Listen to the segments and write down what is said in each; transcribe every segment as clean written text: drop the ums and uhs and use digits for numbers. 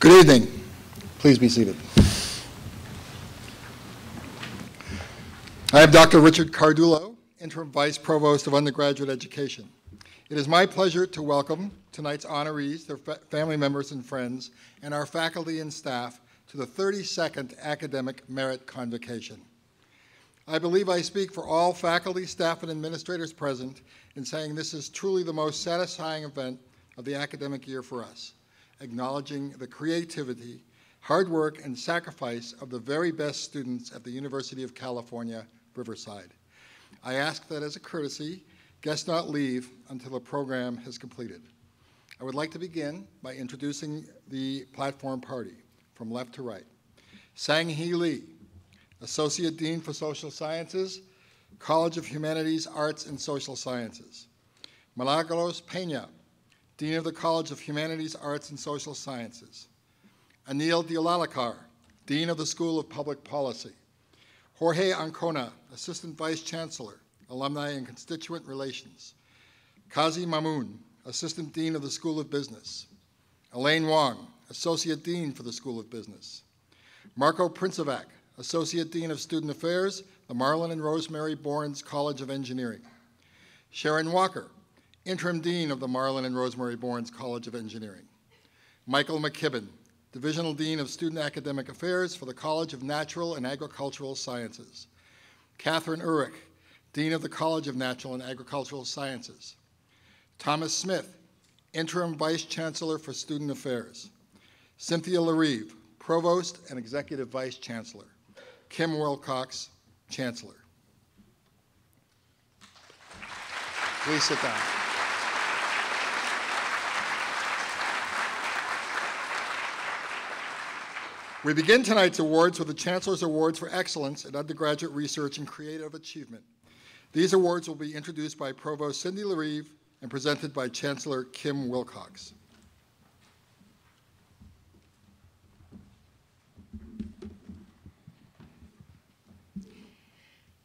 Good evening. Please be seated. I am Dr. Richard Cardillo, Interim Vice Provost of Undergraduate Education. It is my pleasure to welcome tonight's honorees, their family members and friends, and our faculty and staff to the 32nd Academic Merit Convocation. I believe I speak for all faculty, staff, and administrators present in saying this is truly the most satisfying event of the academic year for us, acknowledging the creativity, hard work, and sacrifice of the very best students at the University of California, Riverside. I ask that as a courtesy, guests not leave until the program has completed. I would like to begin by introducing the platform party from left to right. Sang-Hee Lee, Associate Dean for Social Sciences, College of Humanities, Arts, and Social Sciences. Margulis Peña, Dean of the College of Humanities, Arts, and Social Sciences. Anil Dilalakar, Dean of the School of Public Policy. Jorge Ancona, Assistant Vice Chancellor, Alumni and Constituent Relations. Kazi Mamoun, Assistant Dean of the School of Business. Elaine Wong, Associate Dean for the School of Business. Marco Princevac, Associate Dean of Student Affairs, the Marlon and Rosemary Bournes College of Engineering. Sharon Walker, Interim Dean of the Marlon and Rosemary Bournes College of Engineering. Michael McKibben, Divisional Dean of Student Academic Affairs for the College of Natural and Agricultural Sciences. Catherine Urich, Dean of the College of Natural and Agricultural Sciences. Thomas Smith, Interim Vice Chancellor for Student Affairs. Cynthia LaRive, Provost and Executive Vice Chancellor. Kim Wilcox, Chancellor. Please sit down. We begin tonight's awards with the Chancellor's Awards for Excellence in Undergraduate Research and Creative Achievement. These awards will be introduced by Provost Cindy LaRive and presented by Chancellor Kim Wilcox.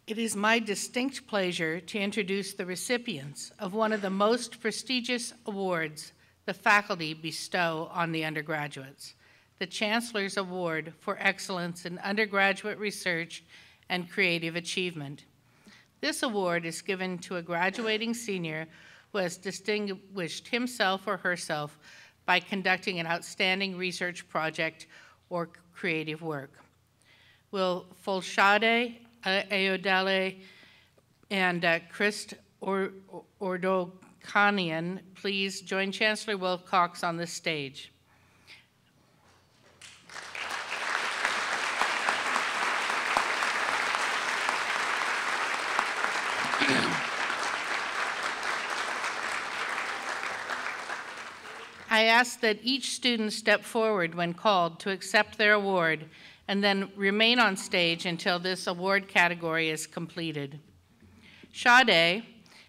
It is my distinct pleasure to introduce the recipients of one of the most prestigious awards the faculty bestow on the undergraduates, the Chancellor's Award for Excellence in Undergraduate Research and Creative Achievement. This award is given to a graduating senior who has distinguished himself or herself by conducting an outstanding research project or creative work. Will Folshade Ayodele and Christ Ordokanian please join Chancellor Wilcox on the stage? I ask that each student step forward when called to accept their award and then remain on stage until this award category is completed. Sade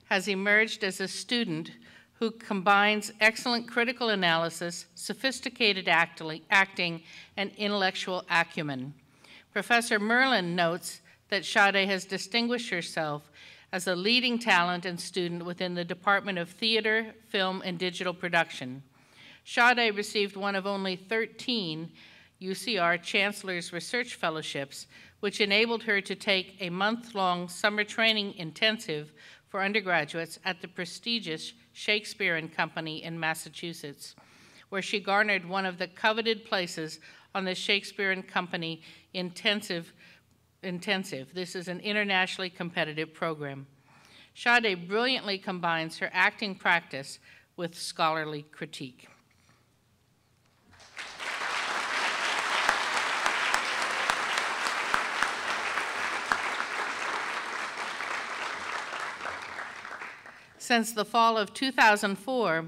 has emerged as a student who combines excellent critical analysis, sophisticated acting, and intellectual acumen. Professor Merlin notes that Sade has distinguished herself as a leading talent and student within the Department of Theater, Film, and Digital Production. Sade received one of only 13 UCR Chancellor's Research Fellowships, which enabled her to take a month-long summer training intensive for undergraduates at the prestigious Shakespeare and Company in Massachusetts, where she garnered one of the coveted places on the Shakespeare and Company Intensive. This is an internationally competitive program. Sade brilliantly combines her acting practice with scholarly critique. Since the fall of 2004,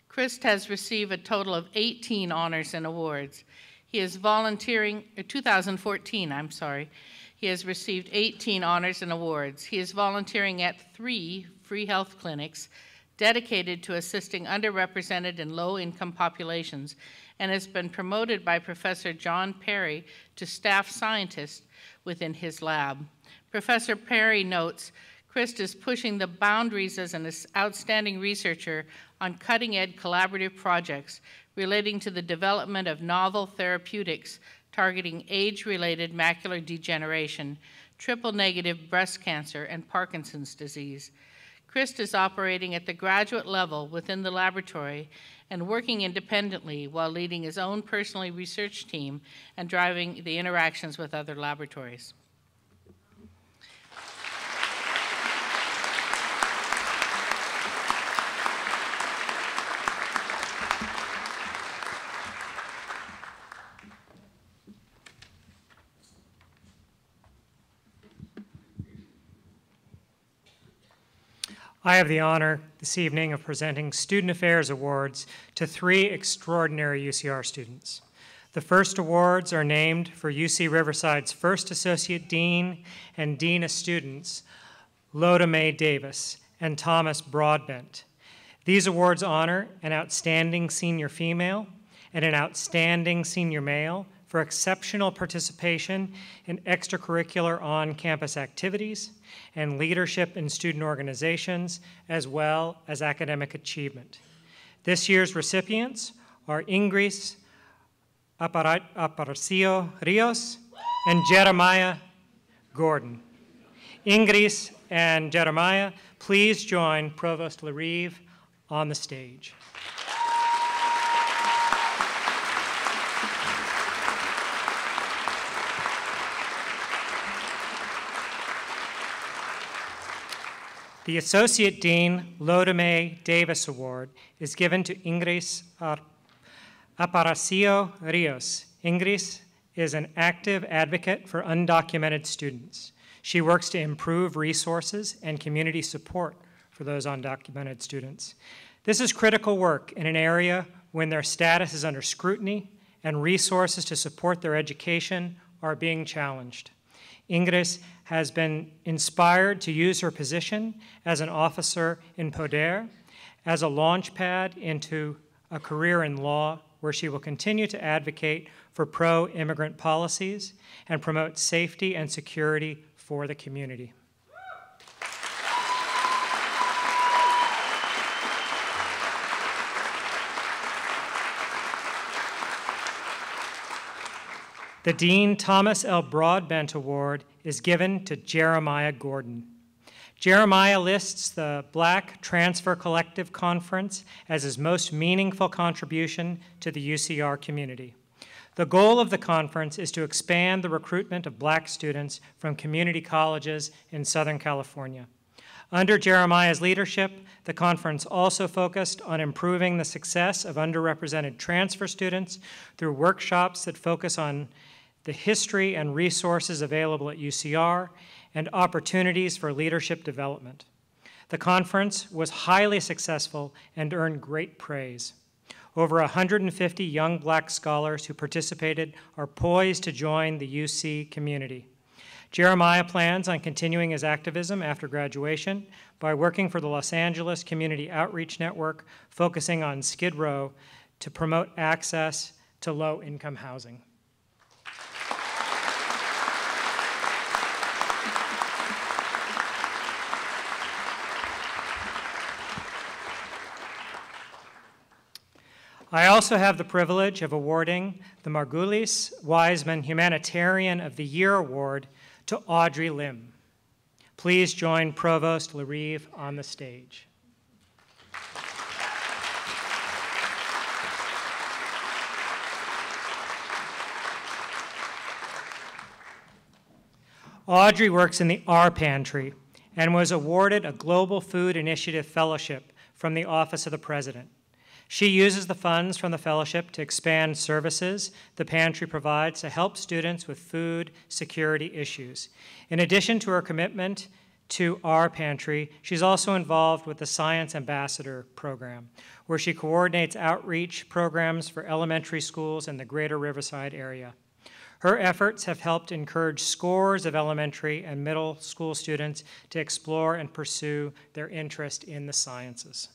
Christ has received a total of 18 honors and awards. He is volunteering, 2014, I'm sorry. He has received 18 honors and awards. He is volunteering at 3 free health clinics dedicated to assisting underrepresented and low-income populations, and has been promoted by Professor John Perry to staff scientist within his lab. Professor Perry notes, Christ is pushing the boundaries as an outstanding researcher on cutting-edge collaborative projects, relating to the development of novel therapeutics targeting age-related macular degeneration, triple-negative breast cancer, and Parkinson's disease. Christ is operating at the graduate level within the laboratory and working independently while leading his own personal research team and driving the interactions with other laboratories. I have the honor this evening of presenting Student Affairs Awards to 3 extraordinary UCR students. The first awards are named for UC Riverside's first Associate Dean and Dean of Students, Loda Mae Davis and Tomas Broadbent. These awards honor an outstanding senior female and an outstanding senior male for exceptional participation in extracurricular on-campus activities and leadership in student organizations, as well as academic achievement. This year's recipients are Ingris Aparicio Rios and Jeremiah Gordon. Ingris and Jeremiah, please join Provost Ruiz on the stage. The Associate Dean Loda Mae Davis Award is given to Ingris Aparicio Rios. Ingris is an active advocate for undocumented students. She works to improve resources and community support for those undocumented students. This is critical work in an area when their status is under scrutiny and resources to support their education are being challenged. Ingris has been inspired to use her position as an officer in Poder as a launch pad into a career in law where she will continue to advocate for pro-immigrant policies and promote safety and security for the community. The Dean Thomas L. Broadbent Award is given to Jeremiah Gordon. Jeremiah lists the Black Transfer Collective Conference as his most meaningful contribution to the UCR community. The goal of the conference is to expand the recruitment of Black students from community colleges in Southern California. Under Jeremiah's leadership, the conference also focused on improving the success of underrepresented transfer students through workshops that focus on the history and resources available at UCR, and opportunities for leadership development. The conference was highly successful and earned great praise. Over 150 young Black scholars who participated are poised to join the UC community. Jeremiah plans on continuing his activism after graduation by working for the Los Angeles Community Outreach Network, focusing on Skid Row to promote access to low-income housing. I also have the privilege of awarding the Margulis Wiseman Humanitarian of the Year Award to Audrey Lim. Please join Provost Ruiz on the stage. Audrey works in the R Pantry and was awarded a Global Food Initiative Fellowship from the Office of the President. She uses the funds from the fellowship to expand services the pantry provides to help students with food security issues. In addition to her commitment to our pantry, she's also involved with the Science Ambassador program, where she coordinates outreach programs for elementary schools in the greater Riverside area. Her efforts have helped encourage scores of elementary and middle school students to explore and pursue their interest in the sciences.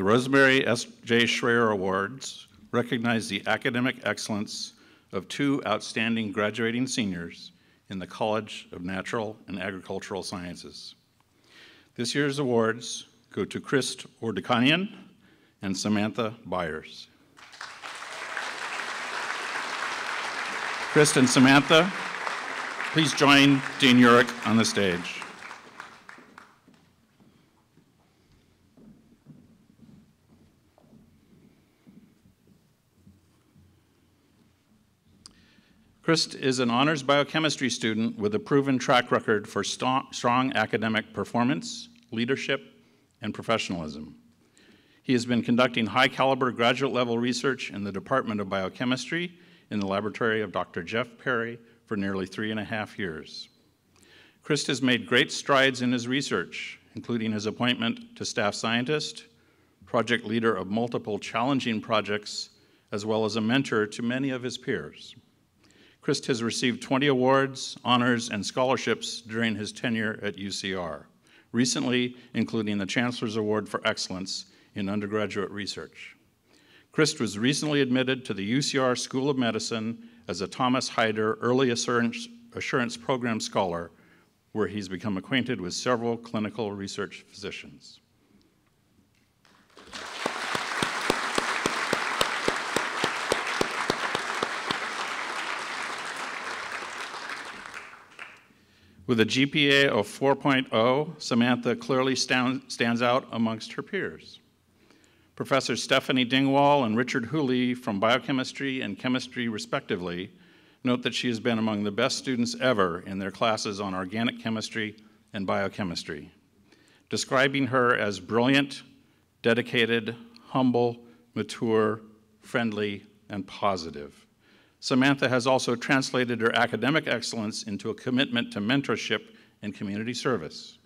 Rosemary S.J. Schreier Awards recognize the academic excellence of 2 outstanding graduating seniors in the College of Natural and Agricultural Sciences. This year's awards go to Christ Ordekanian and Samantha Byers. Christ and Samantha, please join Dean Urich on the stage. Christ is an honors biochemistry student with a proven track record for strong academic performance, leadership, and professionalism. He has been conducting high-caliber graduate-level research in the Department of Biochemistry in the laboratory of Dr. Jeff Perry for nearly 3.5 years. Christ has made great strides in his research, including his appointment to staff scientist, project leader of multiple challenging projects, as well as a mentor to many of his peers. Christ has received 20 awards, honors, and scholarships during his tenure at UCR, recently including the Chancellor's Award for Excellence in Undergraduate Research. Christ was recently admitted to the UCR School of Medicine as a Thomas Hyder Early Assurance Program Scholar, where he's become acquainted with several clinical research physicians. With a GPA of 4.0, Samantha clearly stands out amongst her peers. Professors Stephanie Dingwall and Richard Hooley from biochemistry and chemistry, respectively, note that she has been among the best students ever in their classes on organic chemistry and biochemistry, describing her as brilliant, dedicated, humble, mature, friendly, and positive. Samantha has also translated her academic excellence into a commitment to mentorship and community service.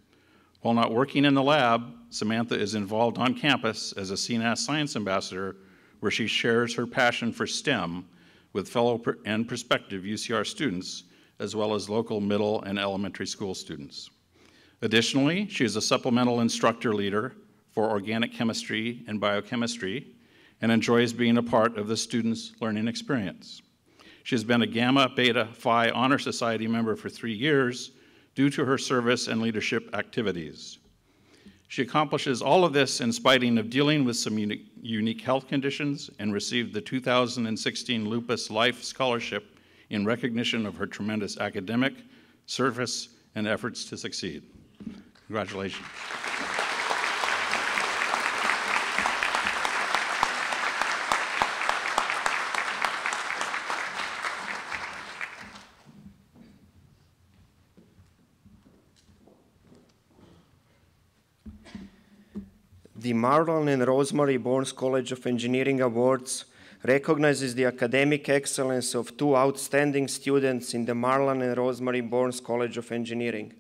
While not working in the lab, Samantha is involved on campus as a CNAS Science Ambassador, where she shares her passion for STEM with fellow and prospective UCR students, as well as local middle and elementary school students. Additionally, she is a supplemental instructor leader for organic chemistry and biochemistry and enjoys being a part of the students' learning experience. She has been a Gamma Beta Phi Honor Society member for 3 years due to her service and leadership activities. She accomplishes all of this in spite of dealing with some unique health conditions and received the 2016 Lupus Life Scholarship in recognition of her tremendous academic, service, and efforts to succeed. Congratulations. The Marlon and Rosemary Bournes College of Engineering Awards recognizes the academic excellence of 2 outstanding students in the Marlon and Rosemary Bournes College of Engineering.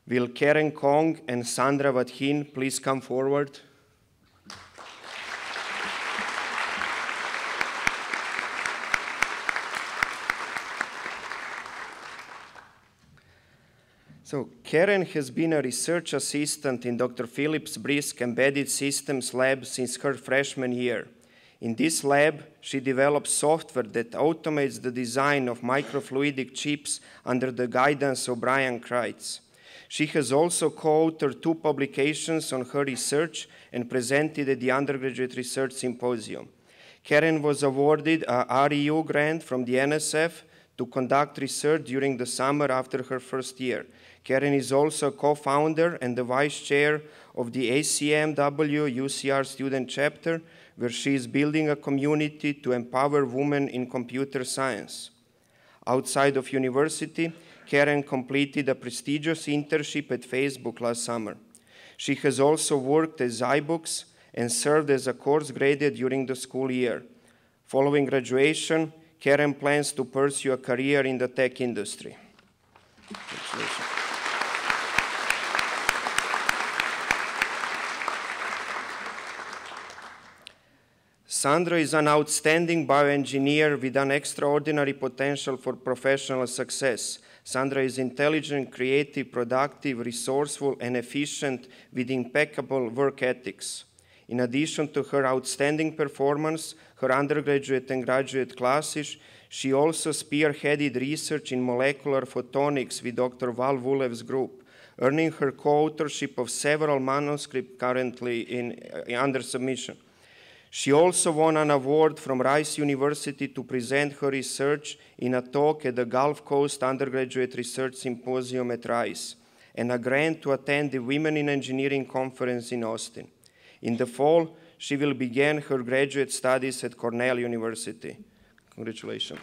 Will Karen Kong and Sandra Vathin please come forward? So Karen has been a research assistant in Dr. Phillips Brisk Embedded Systems Lab since her freshman year. In this lab, she develops software that automates the design of microfluidic chips under the guidance of Brian Kreitz. She has also co-authored 2 publications on her research and presented at the Undergraduate Research Symposium. Karen was awarded a REU grant from the NSF to conduct research during the summer after her first year. Karen is also a co-founder and the vice chair of the ACMW UCR student chapter, where she is building a community to empower women in computer science. Outside of university, Karen completed a prestigious internship at Facebook last summer. She has also worked at iBooks and served as a course graduate during the school year. Following graduation, Karen plans to pursue a career in the tech industry. Congratulations. Sandra is an outstanding bioengineer with an extraordinary potential for professional success. Sandra is intelligent, creative, productive, resourceful, and efficient with impeccable work ethics. In addition to her outstanding performance, her undergraduate and graduate classes, she also spearheaded research in molecular photonics with Dr. Val Vulev's group, earning her co-authorship of several manuscripts currently under submission. She also won an award from Rice University to present her research in a talk at the Gulf Coast Undergraduate Research Symposium at Rice, and a grant to attend the Women in Engineering Conference in Austin. In the fall, she will begin her graduate studies at Cornell University. Congratulations.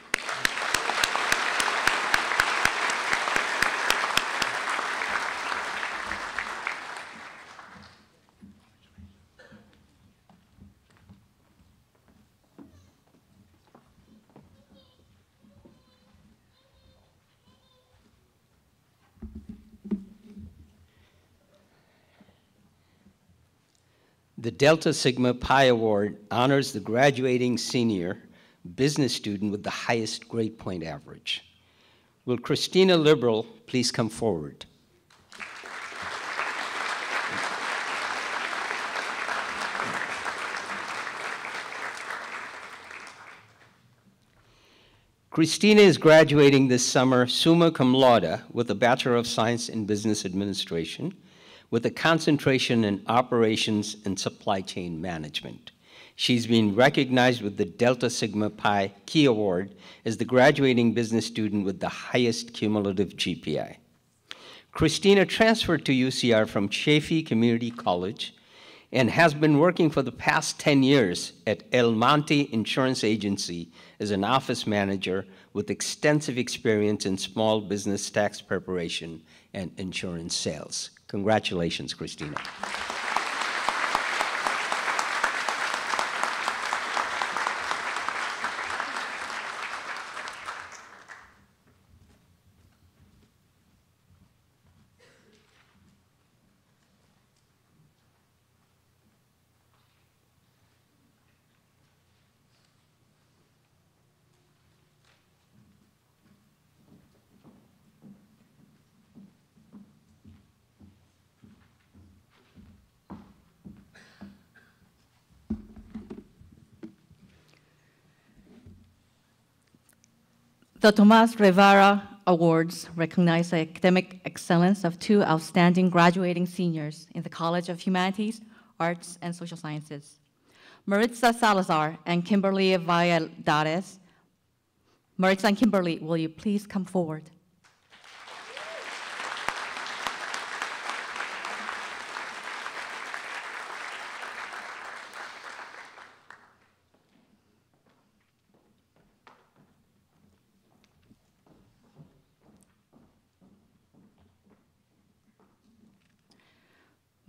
The Delta Sigma Pi Award honors the graduating senior business student with the highest grade point average. Will Christina Liberal please come forward? Christina is graduating this summer summa cum laude with a Bachelor of Science in Business Administration with a concentration in operations and supply chain management. She's been recognized with the Delta Sigma Pi Key Award as the graduating business student with the highest cumulative GPA. Christina transferred to UCR from Chaffey Community College and has been working for the past 10 years at El Monte Insurance Agency as an office manager with extensive experience in small business tax preparation and insurance sales. Congratulations, Christina. The Tomas Rivera Awards recognize the academic excellence of two outstanding graduating seniors in the College of Humanities, Arts, and Social Sciences. Maritza Salazar and Kimberly Valladares. Maritza and Kimberly, will you please come forward?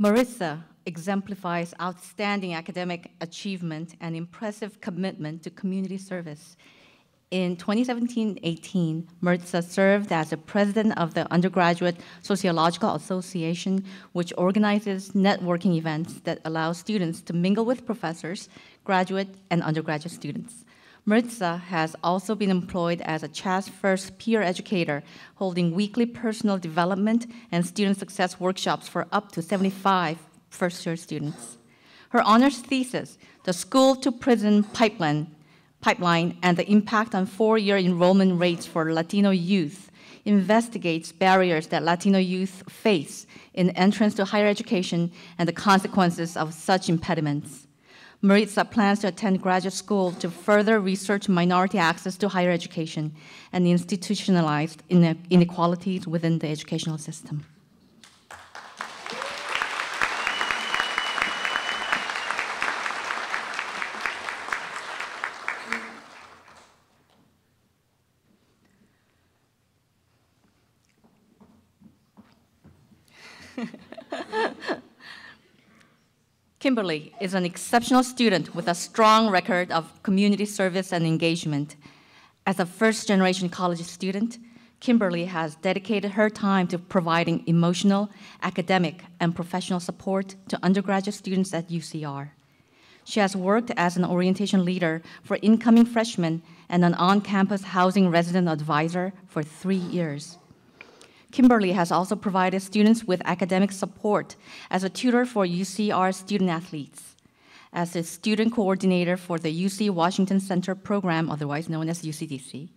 Maritza exemplifies outstanding academic achievement and impressive commitment to community service. In 2017-18, Maritza served as the president of the Undergraduate Sociological Association, which organizes networking events that allow students to mingle with professors, graduate, and undergraduate students. Maritza has also been employed as a CHAS First peer educator, holding weekly personal development and student success workshops for up to 75 first-year students. Her honors thesis, The School-to-Prison Pipeline and the Impact on Four-Year Enrollment Rates for Latino Youth, investigates barriers that Latino youth face in entrance to higher education and the consequences of such impediments. Maritza plans to attend graduate school to further research minority access to higher education and institutionalized inequalities within the educational system. Kimberly is an exceptional student with a strong record of community service and engagement. As a first-generation college student, Kimberly has dedicated her time to providing emotional, academic, and professional support to undergraduate students at UCR. She has worked as an orientation leader for incoming freshmen and an on-campus housing resident advisor for 3 years. Kimberly has also provided students with academic support as a tutor for UCR student athletes. as a student coordinator for the UC Washington Center program, otherwise known as UCDC.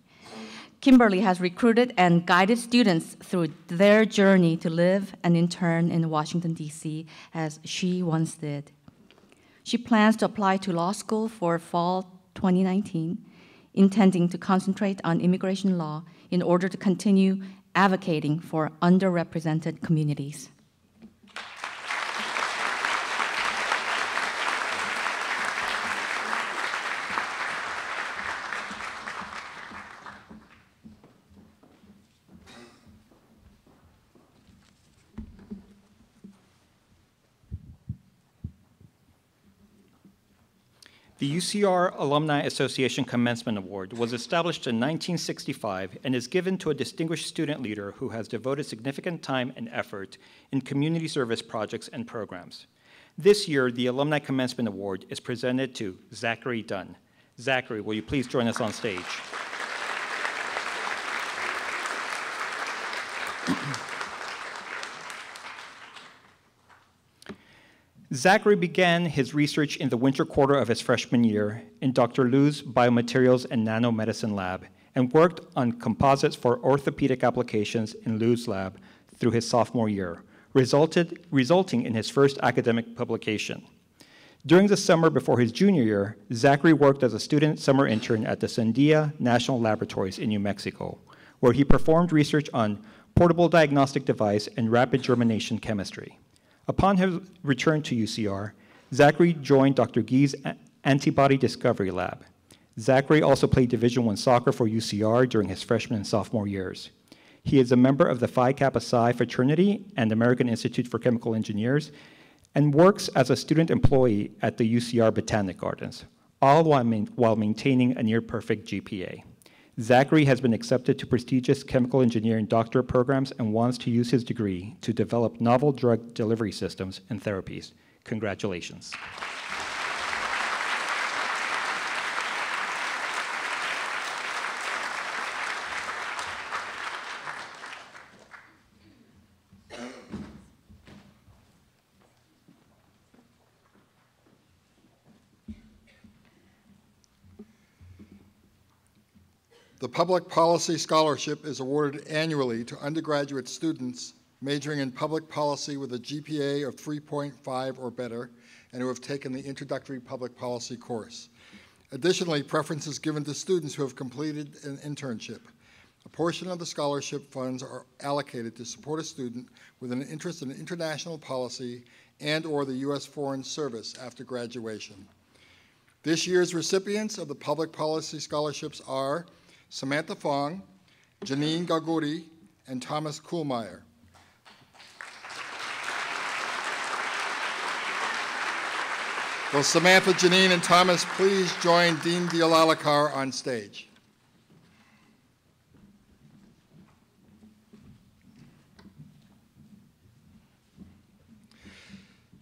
Kimberly has recruited and guided students through their journey to live and intern in Washington, D.C., as she once did. She plans to apply to law school for fall 2019, intending to concentrate on immigration law in order to continue advocating for underrepresented communities. The UCR Alumni Association Commencement Award was established in 1965 and is given to a distinguished student leader who has devoted significant time and effort in community service projects and programs. This year, the Alumni Commencement Award is presented to Zachary Dunn. Zachary, will you please join us on stage? Zachary began his research in the winter quarter of his freshman year in Dr. Liu's Biomaterials and Nanomedicine lab and worked on composites for orthopedic applications in Liu's lab through his sophomore year, resulting in his first academic publication. During the summer before his junior year, Zachary worked as a student summer intern at the Sandia National Laboratories in New Mexico, where he performed research on portable diagnostic device and rapid germination chemistry. Upon his return to UCR, Zachary joined Dr. Gee's Antibody Discovery Lab. Zachary also played Division I soccer for UCR during his freshman and sophomore years. He is a member of the Phi Kappa Psi fraternity and American Institute for Chemical Engineers and works as a student employee at the UCR Botanic Gardens, all while maintaining a near-perfect GPA. Zachary has been accepted to prestigious chemical engineering doctorate programs and wants to use his degree to develop novel drug delivery systems and therapies. Congratulations. The Public Policy Scholarship is awarded annually to undergraduate students majoring in public policy with a GPA of 3.5 or better and who have taken the introductory public policy course. Additionally, preference is given to students who have completed an internship. A portion of the scholarship funds are allocated to support a student with an interest in international policy and/or the U.S. Foreign Service after graduation. This year's recipients of the Public Policy Scholarships are Samantha Fong, Janine Gaguri, and Thomas Kuhlmeyer. Will Samantha, Janine, and Thomas please join Dean Dialalakar on stage?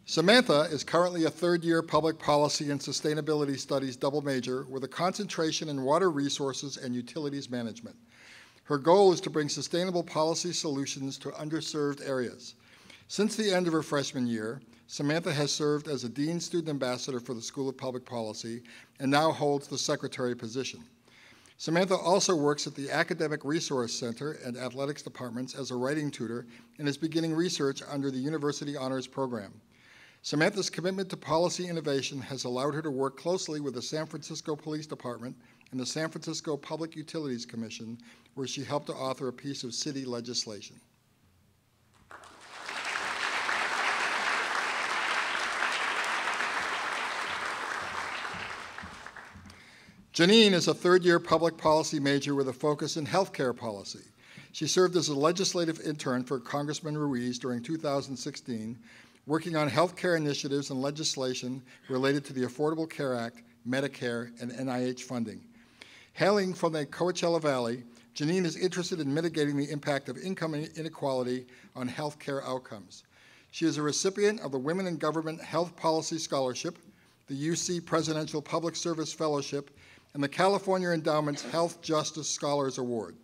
Samantha is currently a third-year public policy and sustainability studies double major with a concentration in water resources and utilities management. Her goal is to bring sustainable policy solutions to underserved areas. Since the end of her freshman year, Samantha has served as a Dean Student Ambassador for the School of Public Policy and now holds the Secretary position. Samantha also works at the Academic Resource Center and Athletics Departments as a writing tutor and is beginning research under the University Honors Program. Samantha's commitment to policy innovation has allowed her to work closely with the San Francisco Police Department and the San Francisco Public Utilities Commission, where she helped to author a piece of city legislation. Janine is a third-year public policy major with a focus in healthcare policy. She served as a legislative intern for Congressman Ruiz during 2016, working on healthcare initiatives and legislation related to the Affordable Care Act, Medicare, and NIH funding. Hailing from the Coachella Valley, Janine is interested in mitigating the impact of income inequality on healthcare outcomes. She is a recipient of the Women in Government Health Policy Scholarship, the UC Presidential Public Service Fellowship, and the California Endowment's Health Justice Scholars Award.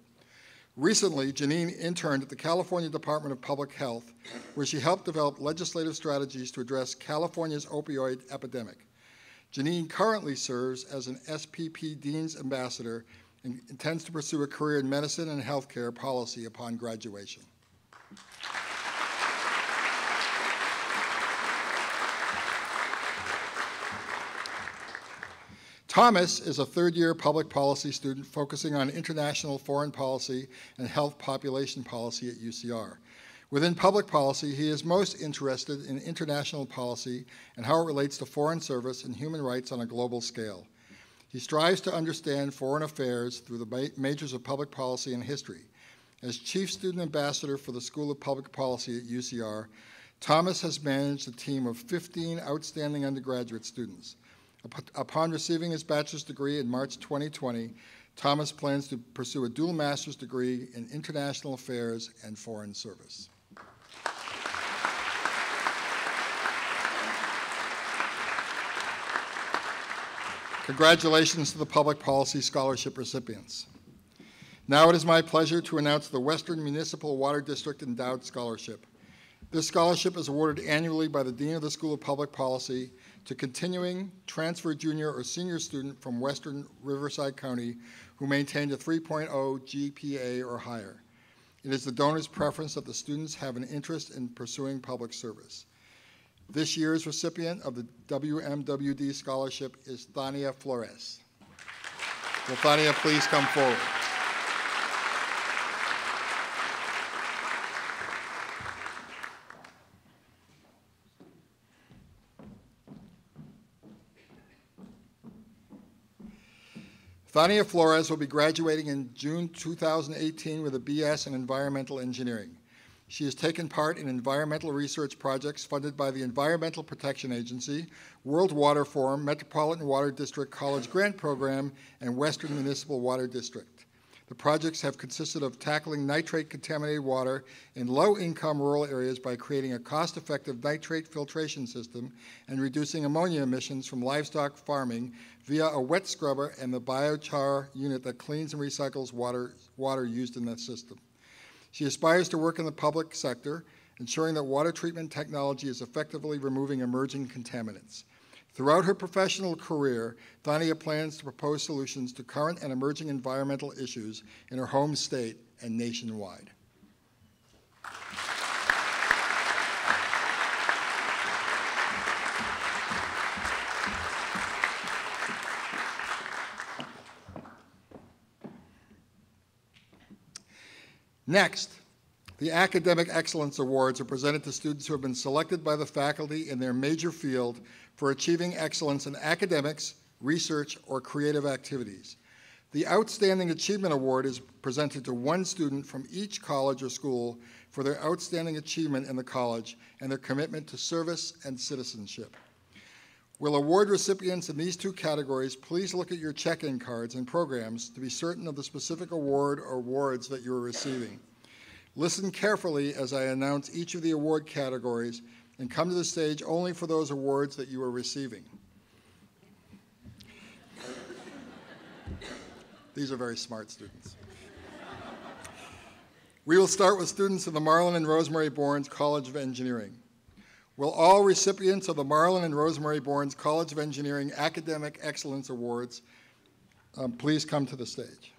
Recently, Janine interned at the California Department of Public Health, where she helped develop legislative strategies to address California's opioid epidemic. Janine currently serves as an SPP Dean's Ambassador and intends to pursue a career in medicine and healthcare policy upon graduation. Tomas is a third-year public policy student focusing on international foreign policy and health population policy at UCR. Within public policy, he is most interested in international policy and how it relates to foreign service and human rights on a global scale. He strives to understand foreign affairs through the majors of public policy and history. As Chief Student Ambassador for the School of Public Policy at UCR, Tomas has managed a team of 15 outstanding undergraduate students. Upon receiving his bachelor's degree in March 2020, Tomas plans to pursue a dual master's degree in international affairs and foreign service. Congratulations to the Public Policy Scholarship recipients. Now it is my pleasure to announce the Western Municipal Water District Endowed Scholarship. This scholarship is awarded annually by the Dean of the School of Public Policy to continuing transfer junior or senior student from Western Riverside County who maintained a 3.0 GPA or higher. It is the donor's preference that the students have an interest in pursuing public service. This year's recipient of the WMWD scholarship is Thania Flores. Will Thania please come forward? Thania Flores will be graduating in June 2018 with a BS in Environmental Engineering. She has taken part in environmental research projects funded by the Environmental Protection Agency, World Water Forum, Metropolitan Water District College Grant Program, and Western Municipal Water District. The projects have consisted of tackling nitrate-contaminated water in low-income rural areas by creating a cost-effective nitrate filtration system and reducing ammonia emissions from livestock farming via a wet scrubber and the biochar unit that cleans and recycles water used in that system. She aspires to work in the public sector, ensuring that water treatment technology is effectively removing emerging contaminants. Throughout her professional career, Thania plans to propose solutions to current and emerging environmental issues in her home state and nationwide. Next, the Academic Excellence Awards are presented to students who have been selected by the faculty in their major field for achieving excellence in academics, research, or creative activities. The Outstanding Achievement Award is presented to one student from each college or school for their outstanding achievement in the college and their commitment to service and citizenship. Will award recipients in these two categories please look at your check-in cards and programs to be certain of the specific award or awards that you are receiving. Listen carefully as I announce each of the award categories and come to the stage only for those awards that you are receiving. These are very smart students. We will start with students of the Marlin and Rosemary Bournes College of Engineering. Will all recipients of the Marlin and Rosemary Bournes College of Engineering Academic Excellence Awards please come to the stage?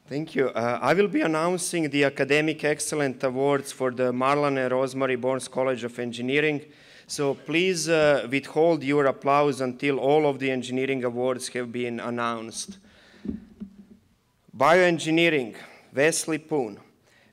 Thank you. I will be announcing the Academic Excellence Awards for the Marlin and Rosemary Bournes College of Engineering. So please withhold your applause until all of the engineering awards have been announced. Bioengineering, Wesley Poon.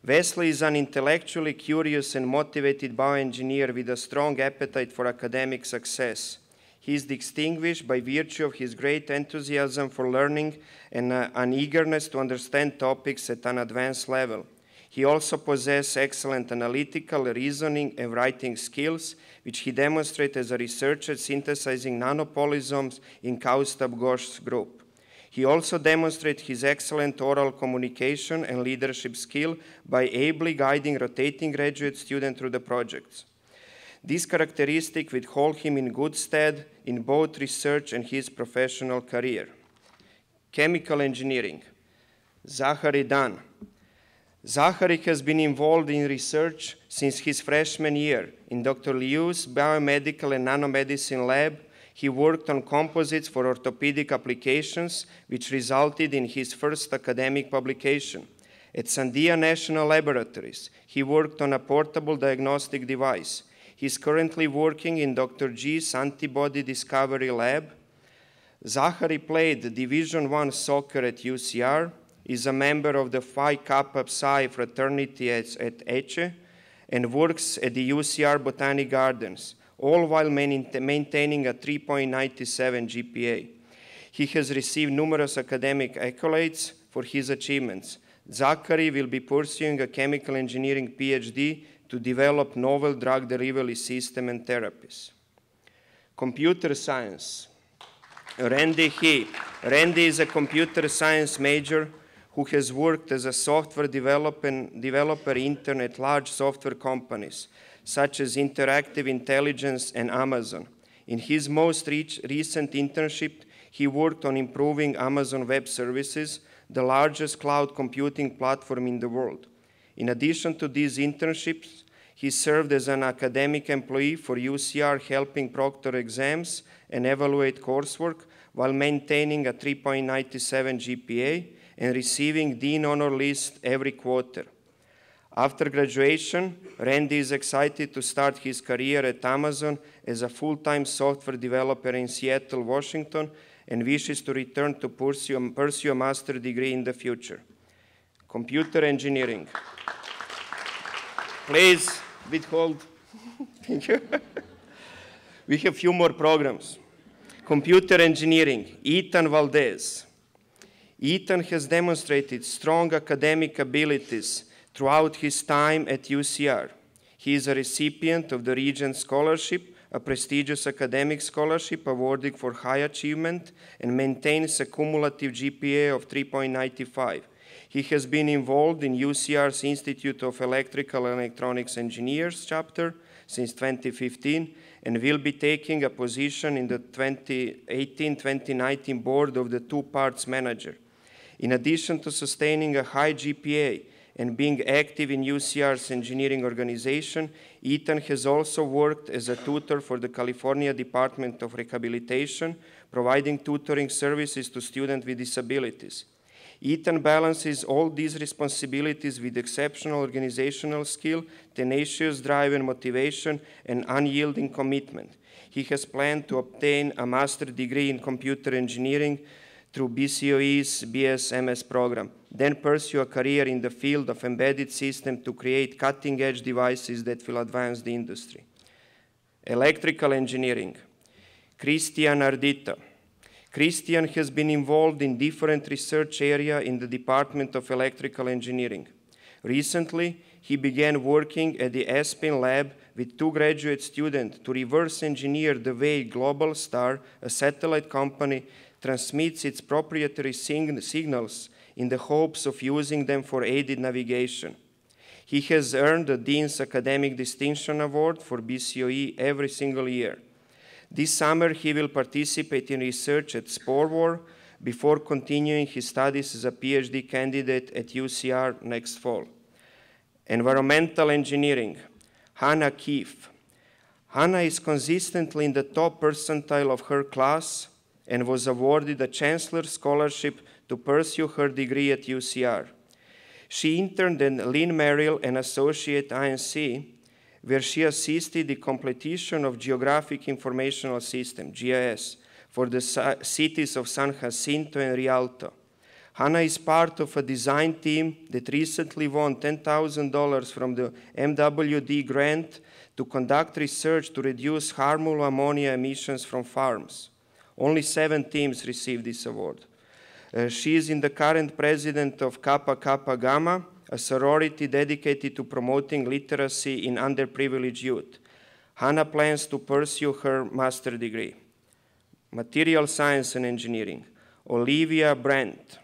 Wesley is an intellectually curious and motivated bioengineer with a strong appetite for academic success. He is distinguished by virtue of his great enthusiasm for learning and an eagerness to understand topics at an advanced level. He also possesses excellent analytical, reasoning, and writing skills, which he demonstrates as a researcher synthesizing nanopolysomes in Kaustab Ghosh's group. He also demonstrates his excellent oral communication and leadership skill by ably guiding rotating graduate students through the projects. This characteristic will hold him in good stead in both research and his professional career. Chemical engineering, Zachary Dunn. Zakharik has been involved in research since his freshman year. In Dr. Liu's biomedical and nanomedicine lab, he worked on composites for orthopedic applications, which resulted in his first academic publication. At Sandia National Laboratories, he worked on a portable diagnostic device. He is currently working in Dr. G's antibody discovery lab. Zachary played Division I soccer at UCR, is a member of the Phi Kappa Psi fraternity at Eche, and works at the UCR Botanic Gardens, all while maintaining a 3.97 GPA. He has received numerous academic accolades for his achievements. Zachary will be pursuing a chemical engineering PhD to develop novel drug delivery systems and therapies. Computer science. Randy is a computer science major who has worked as a software developer intern at large software companies, such as Interactive Intelligence and Amazon. In his most recent internship, he worked on improving Amazon Web Services, the largest cloud computing platform in the world. In addition to these internships, he served as an academic employee for UCR, helping proctor exams and evaluate coursework while maintaining a 3.97 GPA and receiving Dean Honor List every quarter. After graduation, Randy is excited to start his career at Amazon as a full-time software developer in Seattle, Washington, and wishes to return to pursue a master's degree in the future. Computer engineering. Please withhold. Thank you. We have a few more programs. Computer engineering, Ethan Valdez. Ethan has demonstrated strong academic abilities throughout his time at UCR. He is a recipient of the Regent Scholarship, a prestigious academic scholarship awarded for high achievement, and maintains a cumulative GPA of 3.95. He has been involved in UCR's Institute of Electrical and Electronics Engineers chapter since 2015, and will be taking a position in the 2018-2019 board of the two parts manager. In addition to sustaining a high GPA and being active in UCR's engineering organization, Ethan has also worked as a tutor for the California Department of Rehabilitation, providing tutoring services to students with disabilities. Ethan balances all these responsibilities with exceptional organizational skill, tenacious drive and motivation, and unyielding commitment. He has planned to obtain a master's degree in computer engineering through BCOE's BS-MS program, then pursue a career in the field of embedded systems to create cutting-edge devices that will advance the industry. Electrical engineering, Christian Ardita. Christian has been involved in different research areas in the Department of Electrical Engineering. Recently, he began working at the Aspen lab with two graduate students to reverse engineer the way Global Star, a satellite company, transmits its proprietary signals in the hopes of using them for aided navigation. He has earned the Dean's Academic Distinction Award for BCOE every single year. This summer, he will participate in research at SPORWAR before continuing his studies as a PhD candidate at UCR next fall. Environmental engineering, Hannah Keefe. Hannah is consistently in the top percentile of her class and was awarded a Chancellor Scholarship to pursue her degree at UCR. She interned at Lynn Merrill and Associate INC, where she assisted the completion of Geographic Informational System, GIS, for the cities of San Jacinto and Rialto. Hannah is part of a design team that recently won $10,000 from the MWD grant to conduct research to reduce harmful ammonia emissions from farms. Only 7 teams received this award. She is the current president of Kappa Kappa Gamma, a sorority dedicated to promoting literacy in underprivileged youth. Hannah plans to pursue her master's degree. Material science and engineering, Olivia Brandt.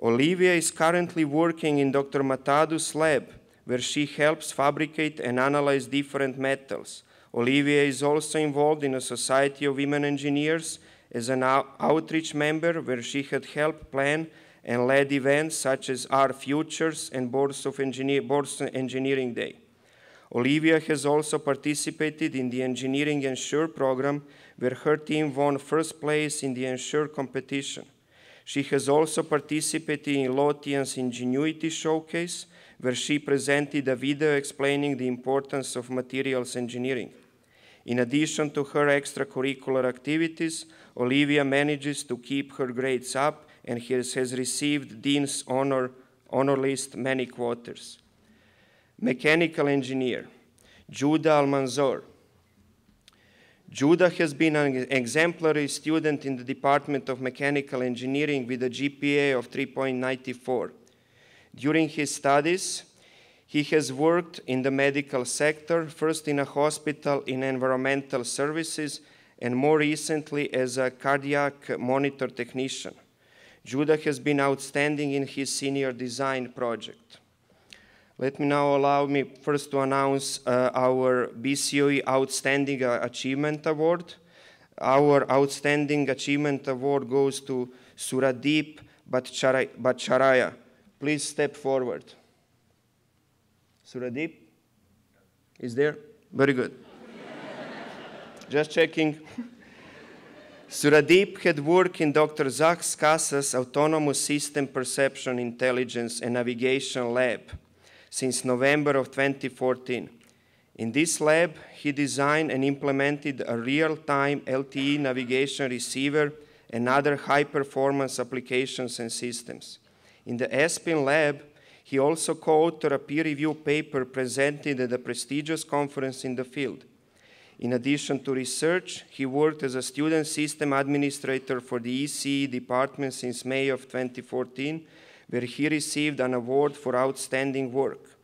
Olivia is currently working in Dr. Matadu's lab, where she helps fabricate and analyze different metals. Olivia is also involved in a Society of Women Engineers as an outreach member, where she had helped plan and led events such as Our Futures and Boards Engineering Day. Olivia has also participated in the Engineering Ensure program, where her team won first place in the Ensure competition. She has also participated in Lothian's Ingenuity Showcase, where she presented a video explaining the importance of materials engineering. In addition to her extracurricular activities, Olivia manages to keep her grades up and has received Dean's honor list many quarters. Mechanical engineer, Judah Almanzor. Judah has been an exemplary student in the Department of Mechanical Engineering with a GPA of 3.94. During his studies, he has worked in the medical sector, first in a hospital in environmental services, and more recently as a cardiac monitor technician. Judah has been outstanding in his senior design project. Let me now allow me first to announce our BCOE Outstanding Achievement Award. Our Outstanding Achievement Award goes to Suradeep Bhattacharya. Please step forward. Suradeep is there? Very good. Just checking. Suradeep had worked in Dr. Zach Skasa's Autonomous System Perception, Intelligence, and Navigation Lab since November of 2014. In this lab, he designed and implemented a real-time LTE navigation receiver and other high-performance applications and systems. In the ESPIN lab, he also co-authored a peer-reviewed paper presented at a prestigious conference in the field. In addition to research, he worked as a student system administrator for the ECE department since May of 2014, where he received an award for outstanding work.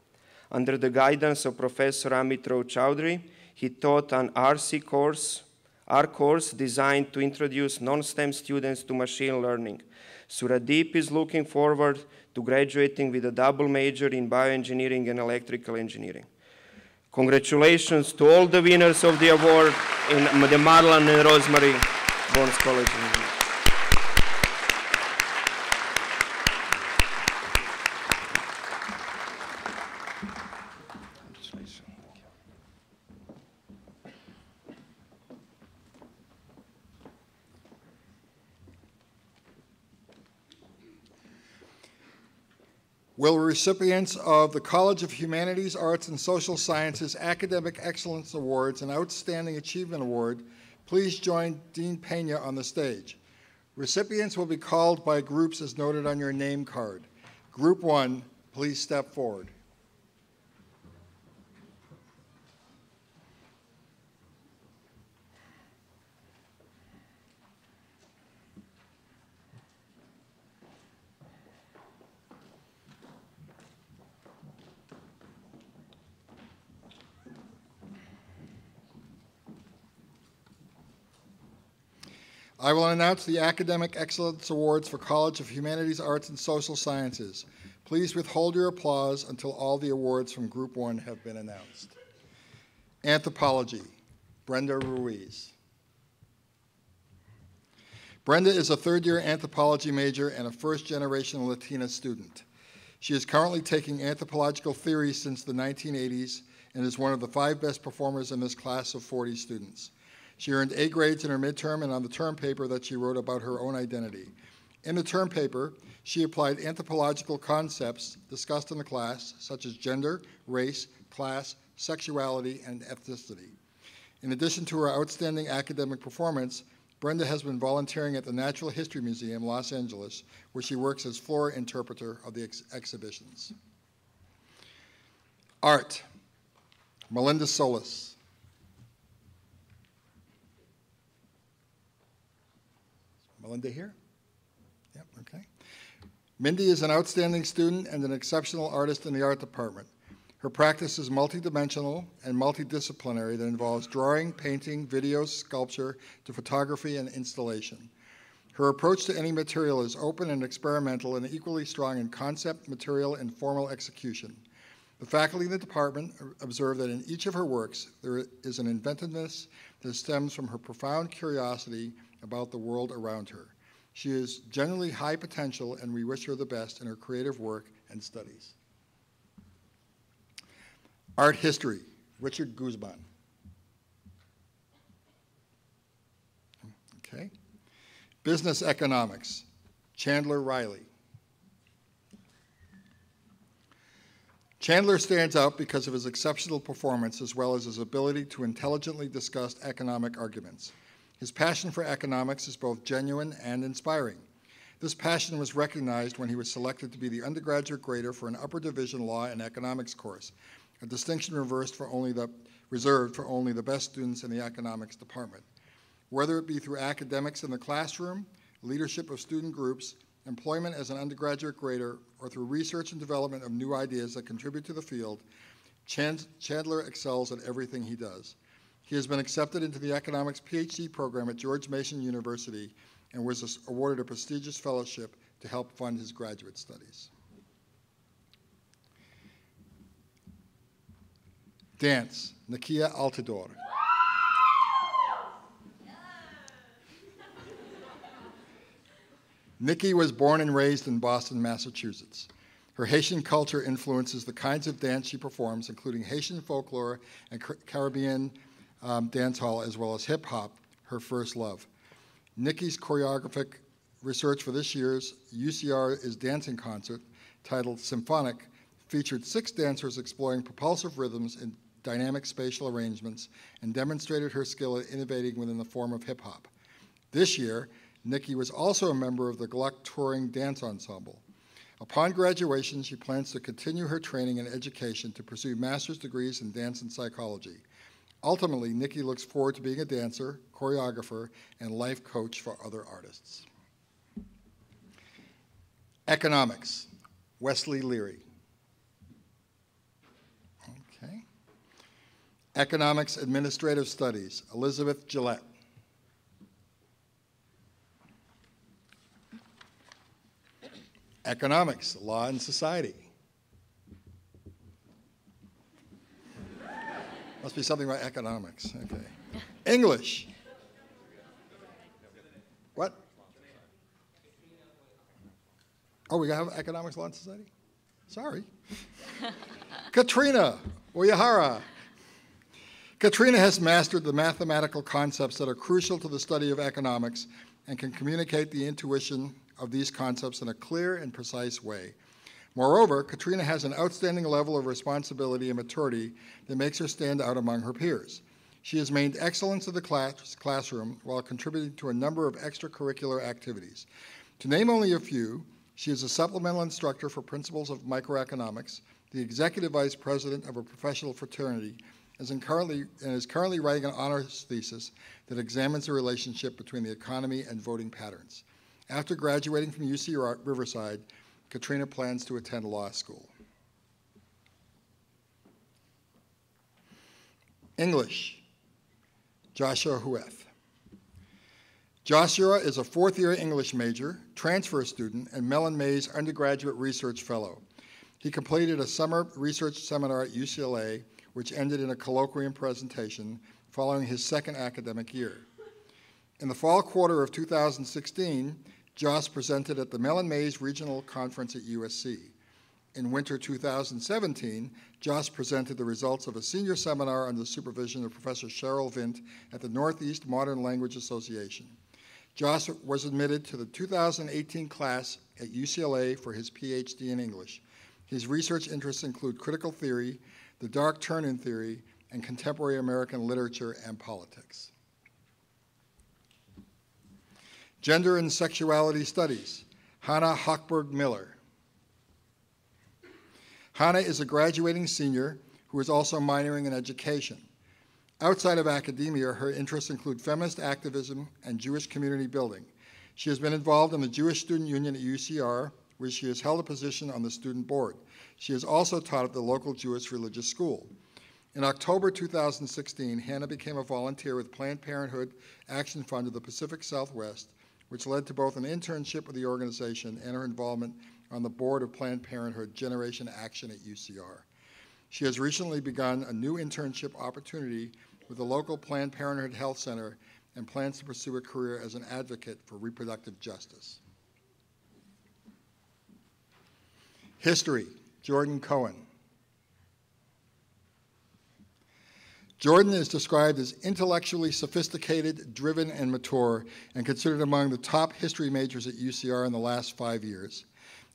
Under the guidance of Professor Amit Rao Chowdhury, he taught an R course designed to introduce non-STEM students to machine learning. Suradeep is looking forward to graduating with a double major in bioengineering and electrical engineering. Congratulations to all the winners of the award in the Marlon and Rosemary Bones College. Will recipients of the College of Humanities, Arts, and Social Sciences Academic Excellence Awards and Outstanding Achievement Award please join Dean Pena on the stage? Recipients will be called by groups as noted on your name card. Group 1, please step forward. I will announce the Academic Excellence Awards for College of Humanities, Arts, and Social Sciences. Please withhold your applause until all the awards from Group 1 have been announced. Anthropology, Brenda Ruiz. Brenda is a third-year anthropology major and a first-generation Latina student. She is currently taking anthropological theory since the 1980s and is one of the 5 best performers in this class of 40 students. She earned A grades in her midterm and on the term paper that she wrote about her own identity. In the term paper, she applied anthropological concepts discussed in the class, such as gender, race, class, sexuality, and ethnicity. In addition to her outstanding academic performance, Brenda has been volunteering at the Natural History Museum, Los Angeles, where she works as floor interpreter of the exhibitions. Art, Melinda Solis. Melinda here? Yep, okay. Mindy is an outstanding student and an exceptional artist in the art department. Her practice is multidimensional and multidisciplinary that involves drawing, painting, video, sculpture, to photography and installation. Her approach to any material is open and experimental and equally strong in concept, material, and formal execution. The faculty in the department observe that in each of her works, there is an inventiveness that stems from her profound curiosity about the world around her. She is generally high potential, and we wish her the best in her creative work and studies. Art history, Richard Guzman. Okay. Business economics, Chandler Riley. Chandler stands out because of his exceptional performance as well as his ability to intelligently discuss economic arguments. His passion for economics is both genuine and inspiring. This passion was recognized when he was selected to be the undergraduate grader for an upper division law and economics course, a distinction reserved for only the best students in the economics department. Whether it be through academics in the classroom, leadership of student groups, employment as an undergraduate grader, or through research and development of new ideas that contribute to the field, Chandler excels at everything he does. He has been accepted into the economics PhD program at George Mason University and was awarded a prestigious fellowship to help fund his graduate studies. Dance, Nakia Altidore. Nikki was born and raised in Boston, Massachusetts. Her Haitian culture influences the kinds of dance she performs, including Haitian folklore and Caribbean dance hall, as well as hip hop, her first love. Nikki's choreographic research for this year's UCR is dancing concert, titled Symphonic, featured 6 dancers exploring propulsive rhythms and dynamic spatial arrangements and demonstrated her skill at innovating within the form of hip hop. This year, Nikki was also a member of the Gluck Touring Dance Ensemble. Upon graduation, she plans to continue her training and education to pursue master's degrees in dance and psychology. Ultimately, Nikki looks forward to being a dancer, choreographer, and life coach for other artists. Economics, Wesley Leary. Okay. Economics Administrative Studies, Elizabeth Gillette. Economics, Law and Society. Must be something about economics. Okay. English. What? Oh, we have Economics, Law and Society? Sorry. Katrina Zahara. Katrina has mastered the mathematical concepts that are crucial to the study of economics and can communicate the intuition of these concepts in a clear and precise way. Moreover, Katrina has an outstanding level of responsibility and maturity that makes her stand out among her peers. She has maintained excellence in the classroom while contributing to a number of extracurricular activities. To name only a few, she is a supplemental instructor for Principles of Microeconomics, the executive vice president of a professional fraternity, and is currently writing an honors thesis that examines the relationship between the economy and voting patterns. After graduating from UCR Riverside, Katrina plans to attend law school. English, Joshua Hueth. Joshua is a 4th-year English major, transfer student, and Mellon Mays undergraduate research fellow. He completed a summer research seminar at UCLA, which ended in a colloquium presentation following his 2nd academic year. In the fall quarter of 2016, Josh presented at the Mellon Mays Regional Conference at USC. In winter 2017, Josh presented the results of a senior seminar under the supervision of Professor Cheryl Vint at the Northeast Modern Language Association. Josh was admitted to the 2018 class at UCLA for his PhD in English. His research interests include critical theory, the dark turn-in theory, and contemporary American literature and politics. Gender and Sexuality Studies, Hannah Hochberg Miller. Hannah is a graduating senior who is also minoring in education. Outside of academia, her interests include feminist activism and Jewish community building. She has been involved in the Jewish Student Union at UCR, where she has held a position on the student board. She has also taught at the local Jewish religious school. In October 2016, Hannah became a volunteer with Planned Parenthood Action Fund of the Pacific Southwest, which led to both an internship with the organization and her involvement on the board of Planned Parenthood Generation Action at UCR. She has recently begun a new internship opportunity with the local Planned Parenthood Health Center and plans to pursue a career as an advocate for reproductive justice. History, Jordan Cohen. Jordan is described as intellectually sophisticated, driven, and mature, and considered among the top history majors at UCR in the last 5 years.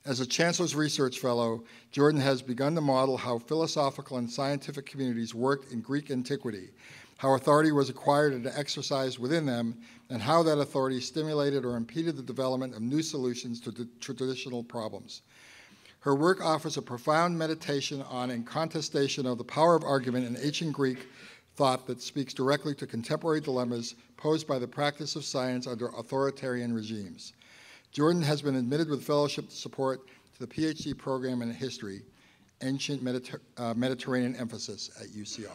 As a Chancellor's Research Fellow, Jordan has begun to model how philosophical and scientific communities worked in Greek antiquity, how authority was acquired and exercised within them, and how that authority stimulated or impeded the development of new solutions to traditional problems. Her work offers a profound meditation on and contestation of the power of argument in ancient Greek thought that speaks directly to contemporary dilemmas posed by the practice of science under authoritarian regimes. Jordan has been admitted with fellowship support to the PhD program in history, ancient Mediterranean emphasis at UCR.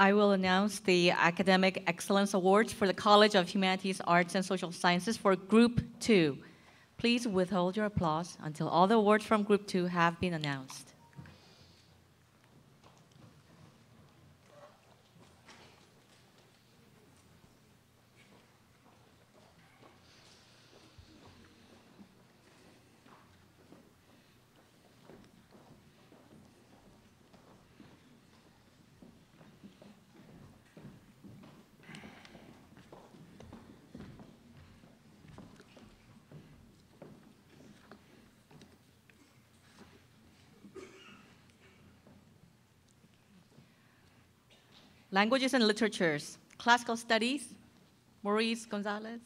I will announce the Academic Excellence Awards for the College of Humanities, Arts, and Social Sciences for Group 2. Please withhold your applause until all the awards from Group 2 have been announced. Languages and Literatures, Classical Studies, Maurice Gonzalez.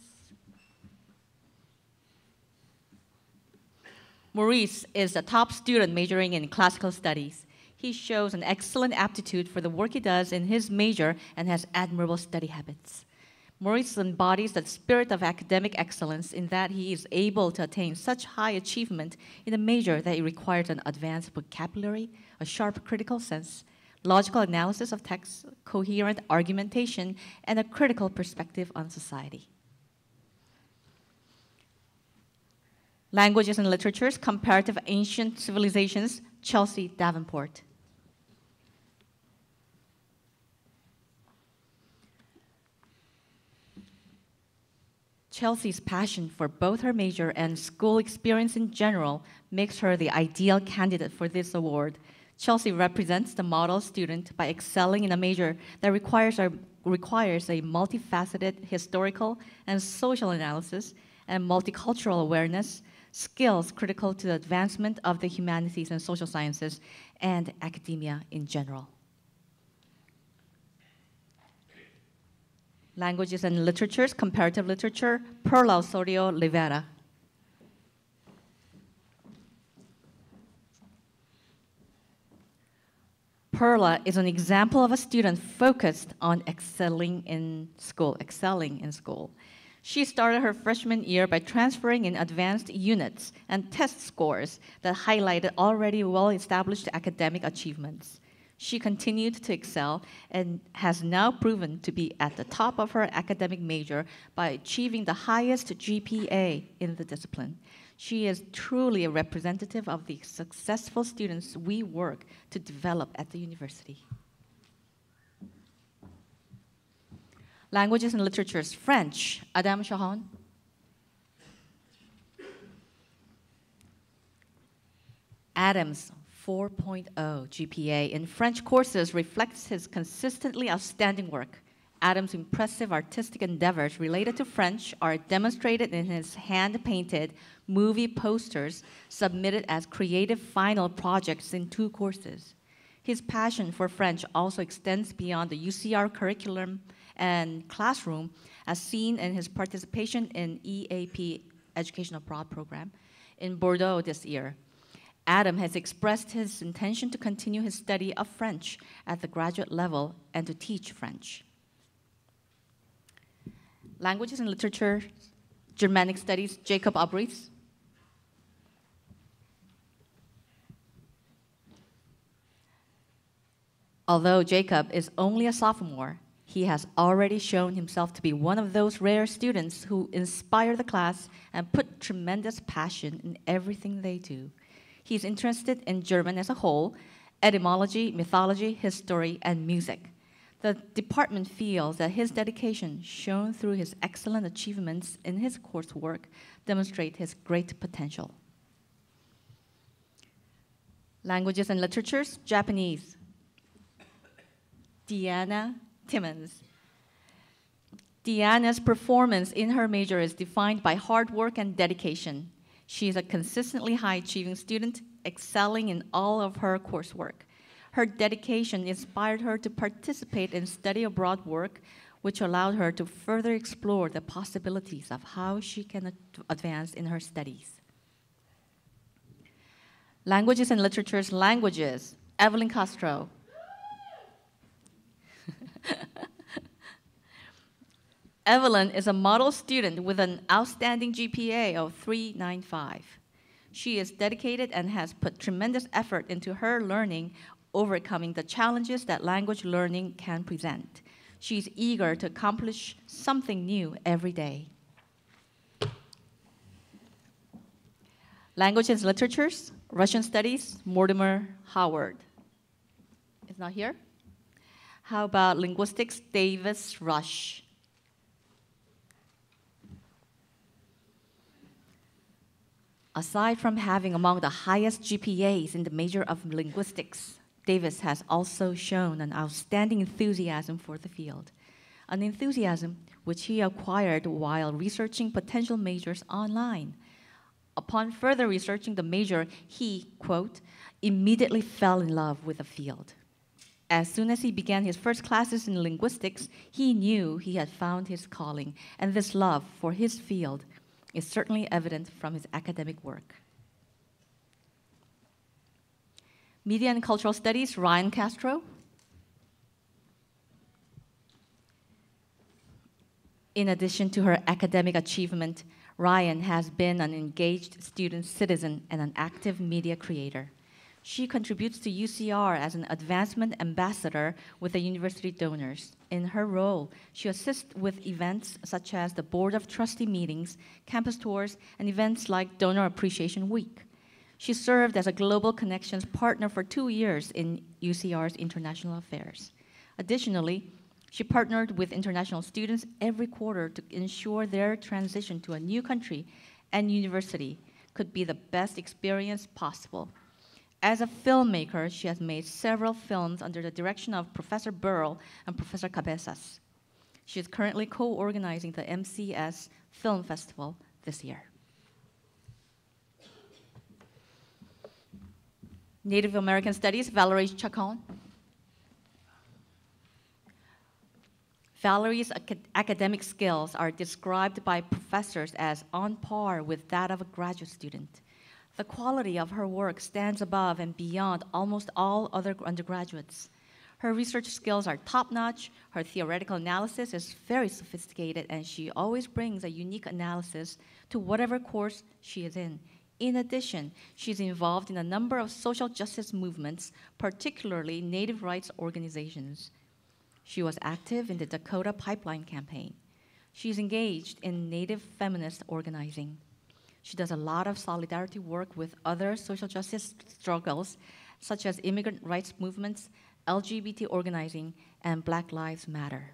Maurice is a top student majoring in Classical Studies. He shows an excellent aptitude for the work he does in his major and has admirable study habits. Maurice embodies the spirit of academic excellence in that he is able to attain such high achievement in a major that it requires an advanced vocabulary, a sharp critical sense, logical analysis of text, coherent argumentation, and a critical perspective on society. Languages and Literatures, Comparative Ancient Civilizations, Chelsea Davenport. Chelsea's passion for both her major and school experience in general makes her the ideal candidate for this award. Chelsea represents the model student by excelling in a major that requires a multifaceted historical and social analysis and multicultural awareness, skills critical to the advancement of the humanities and social sciences and academia in general. Languages and Literatures, Comparative Literature, Perla Osorio Rivera. Perla is an example of a student focused on excelling in school. She started her freshman year by transferring in advanced units and test scores that highlighted already well-established academic achievements. She continued to excel and has now proven to be at the top of her academic major by achieving the highest GPA in the discipline. She is truly a representative of the successful students we work to develop at the university. Languages and Literatures, French, Adam Chaconne. Adam's 4.0 GPA in French courses reflects his consistently outstanding work. Adam's impressive artistic endeavors related to French are demonstrated in his hand-painted movie posters submitted as creative final projects in 2 courses. His passion for French also extends beyond the UCR curriculum and classroom, as seen in his participation in EAP, Education Abroad program, in Bordeaux this year. Adam has expressed his intention to continue his study of French at the graduate level and to teach French. Languages and Literature, Germanic Studies, Jacob Obriz. Although Jacob is only a sophomore, he has already shown himself to be one of those rare students who inspire the class and put tremendous passion in everything they do. He's interested in German as a whole, etymology, mythology, history, and music. The department feels that his dedication, shown through his excellent achievements in his coursework, demonstrate his great potential. Languages and literatures, Japanese. Deanna Timmins. Deanna's performance in her major is defined by hard work and dedication. She is a consistently high-achieving student, excelling in all of her coursework. Her dedication inspired her to participate in study abroad work, which allowed her to further explore the possibilities of how she can advance in her studies. Languages and literatures, languages, Evelyn Castro. Evelyn is a model student with an outstanding GPA of 3.95. She is dedicated and has put tremendous effort into her learning, overcoming the challenges that language learning can present. She's eager to accomplish something new every day. Languages and literatures, Russian studies, Mortimer Howard. It's not here? How about linguistics, Davis Rush? Aside from having among the highest GPAs in the major of linguistics, Davis has also shown an outstanding enthusiasm for the field, an enthusiasm which he acquired while researching potential majors online. Upon further researching the major, he, quote, immediately fell in love with the field. As soon as he began his first classes in linguistics, he knew he had found his calling, and this love for his field is certainly evident from his academic work. Media and Cultural Studies, Ryan Castro. In addition to her academic achievement, Ryan has been an engaged student citizen and an active media creator. She contributes to UCR as an advancement ambassador with the university donors. In her role, she assists with events such as the Board of Trustee meetings, campus tours, and events like Donor Appreciation Week. She served as a Global Connections partner for 2 years in UCR's international affairs. Additionally, she partnered with international students every quarter to ensure their transition to a new country and university could be the best experience possible. As a filmmaker, she has made several films under the direction of Professor Burrell and Professor Cabezas. She is currently co-organizing the MCS Film Festival this year. Native American Studies, Valerie Chaconne. Valerie's academic skills are described by professors as on par with that of a graduate student. The quality of her work stands above and beyond almost all other undergraduates. Her research skills are top-notch, her theoretical analysis is very sophisticated, and she always brings a unique analysis to whatever course she is in. In addition, she's involved in a number of social justice movements, particularly Native rights organizations. She was active in the Dakota Pipeline campaign. She's engaged in Native feminist organizing. She does a lot of solidarity work with other social justice struggles, such as immigrant rights movements, LGBT organizing, and Black Lives Matter.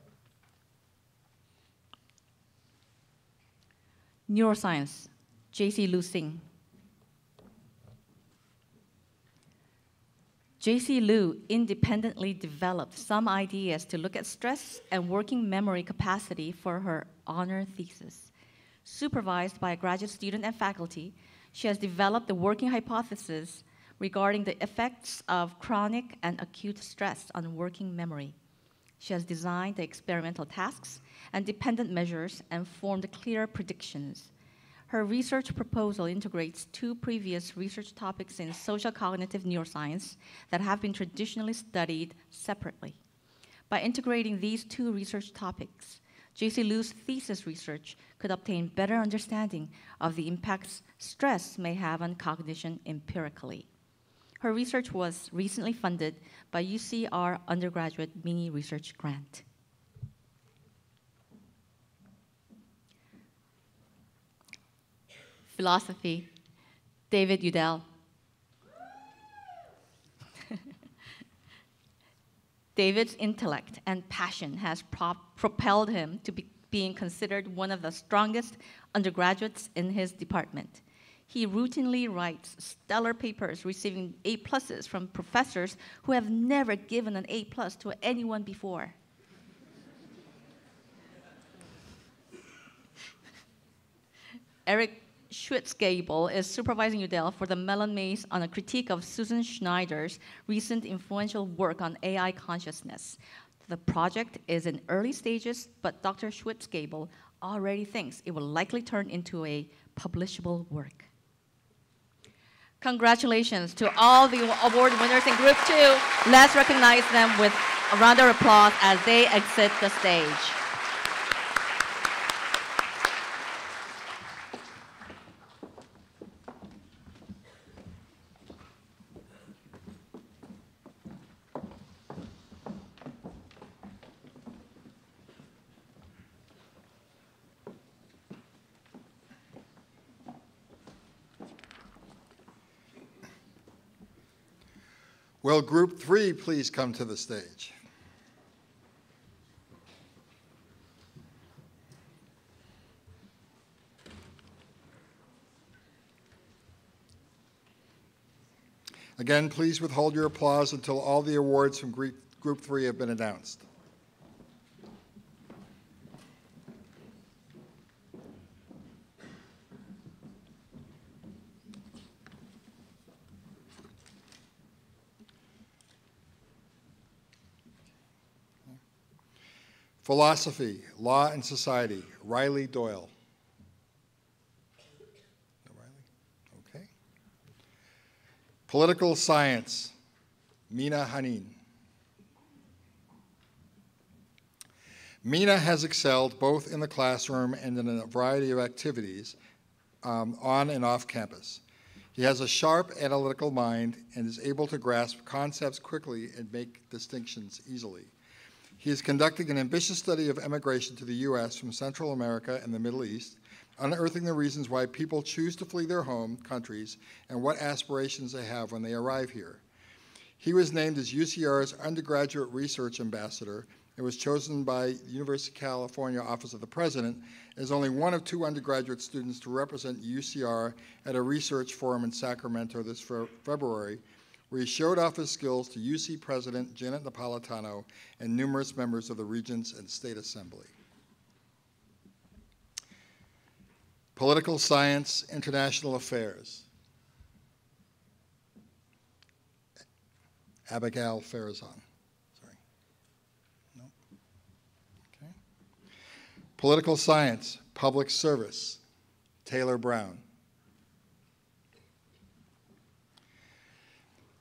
Neuroscience, J.C. Lu Singh. J.C. Lu independently developed some ideas to look at stress and working memory capacity for her honor thesis. Supervised by a graduate student and faculty, she has developed the working hypothesis regarding the effects of chronic and acute stress on working memory. She has designed the experimental tasks and dependent measures and formed clear predictions. Her research proposal integrates 2 previous research topics in social cognitive neuroscience that have been traditionally studied separately. By integrating these 2 research topics, J.C. Lu's thesis research could obtain better understanding of the impacts stress may have on cognition empirically. Her research was recently funded by UCR Undergraduate Mini Research Grant. Philosophy, David Udell. David's intellect and passion has propelled him to being considered one of the strongest undergraduates in his department. He routinely writes stellar papers, receiving A+s from professors who have never given an A+ to anyone before. Eric Schwitzgable is supervising Udell for the Mellon Maze on a critique of Susan Schneider's recent influential work on AI consciousness. The project is in early stages, but Dr. Schwitzgable already thinks it will likely turn into a publishable work. Congratulations to all the award winners in Group 2. Let's recognize them with a round of applause as they exit the stage. Will Group 3 please come to the stage? Again, please withhold your applause until all the awards from Group 3 have been announced. Philosophy, Law and Society, Riley Doyle. No Riley? Okay. Political Science, Mina Hanin. Mina has excelled both in the classroom and in a variety of activities on and off campus. He has a sharp analytical mind and is able to grasp concepts quickly and make distinctions easily. He is conducting an ambitious study of emigration to the U.S. from Central America and the Middle East, unearthing the reasons why people choose to flee their home countries and what aspirations they have when they arrive here. He was named as UCR's Undergraduate Research Ambassador and was chosen by the University of California Office of the President as only one of 2 undergraduate students to represent UCR at a research forum in Sacramento this February, where he showed off his skills to UC President Janet Napolitano and numerous members of the Regents and State Assembly. Political Science, International Affairs. Abigail Farazan. Sorry. No. Okay. Political Science, Public Service. Taylor Brown.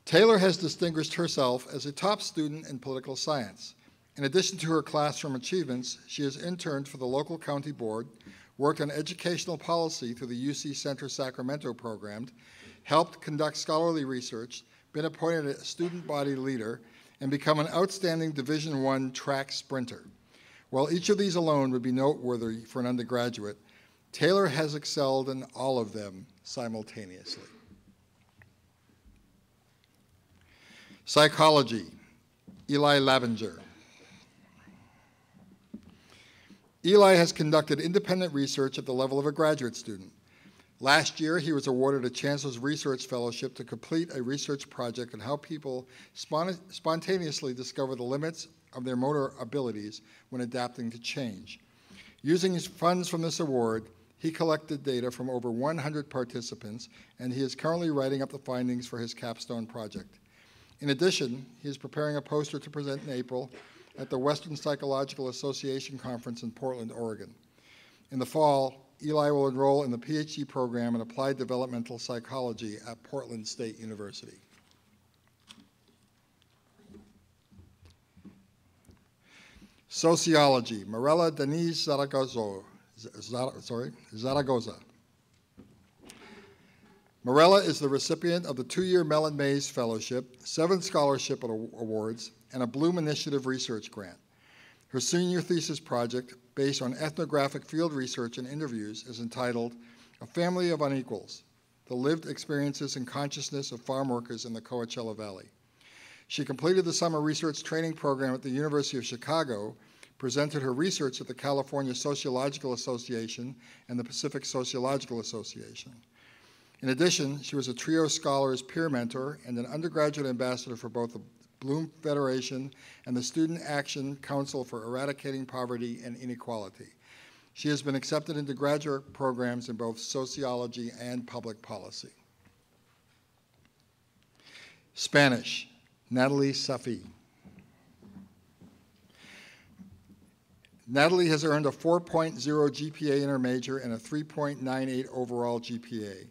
Taylor has distinguished herself as a top student in political science. In addition to her classroom achievements, she has interned for the local county board, worked on educational policy through the UC Center Sacramento program, helped conduct scholarly research, been appointed a student body leader, and become an outstanding Division I track sprinter. While each of these alone would be noteworthy for an undergraduate, Taylor has excelled in all of them simultaneously. Psychology, Eli Labinger. Eli has conducted independent research at the level of a graduate student. Last year, he was awarded a Chancellor's Research Fellowship to complete a research project on how people spontaneously discover the limits of their motor abilities when adapting to change. Using his funds from this award, he collected data from over 100 participants, and he is currently writing up the findings for his capstone project. In addition, he is preparing a poster to present in April at the Western Psychological Association Conference in Portland, Oregon. In the fall, Eli will enroll in the PhD program in Applied Developmental Psychology at Portland State University. Sociology, Mirella Denise Zaragoza. Morella is the recipient of the 2-year Mellon Mays Fellowship, 7 scholarship awards, and a Bloom Initiative research grant. Her senior thesis project, based on ethnographic field research and interviews, is entitled A Family of Unequals, the Lived Experiences and Consciousness of Farm Workers in the Coachella Valley. She completed the summer research training program at the University of Chicago, presented her research at the California Sociological Association and the Pacific Sociological Association. In addition, she was a TRIO Scholars peer mentor and an undergraduate ambassador for both the Bloom Federation and the Student Action Council for Eradicating Poverty and Inequality. She has been accepted into graduate programs in both sociology and public policy. Spanish, Natalie Sofy. Natalie has earned a 4.0 GPA in her major and a 3.98 overall GPA.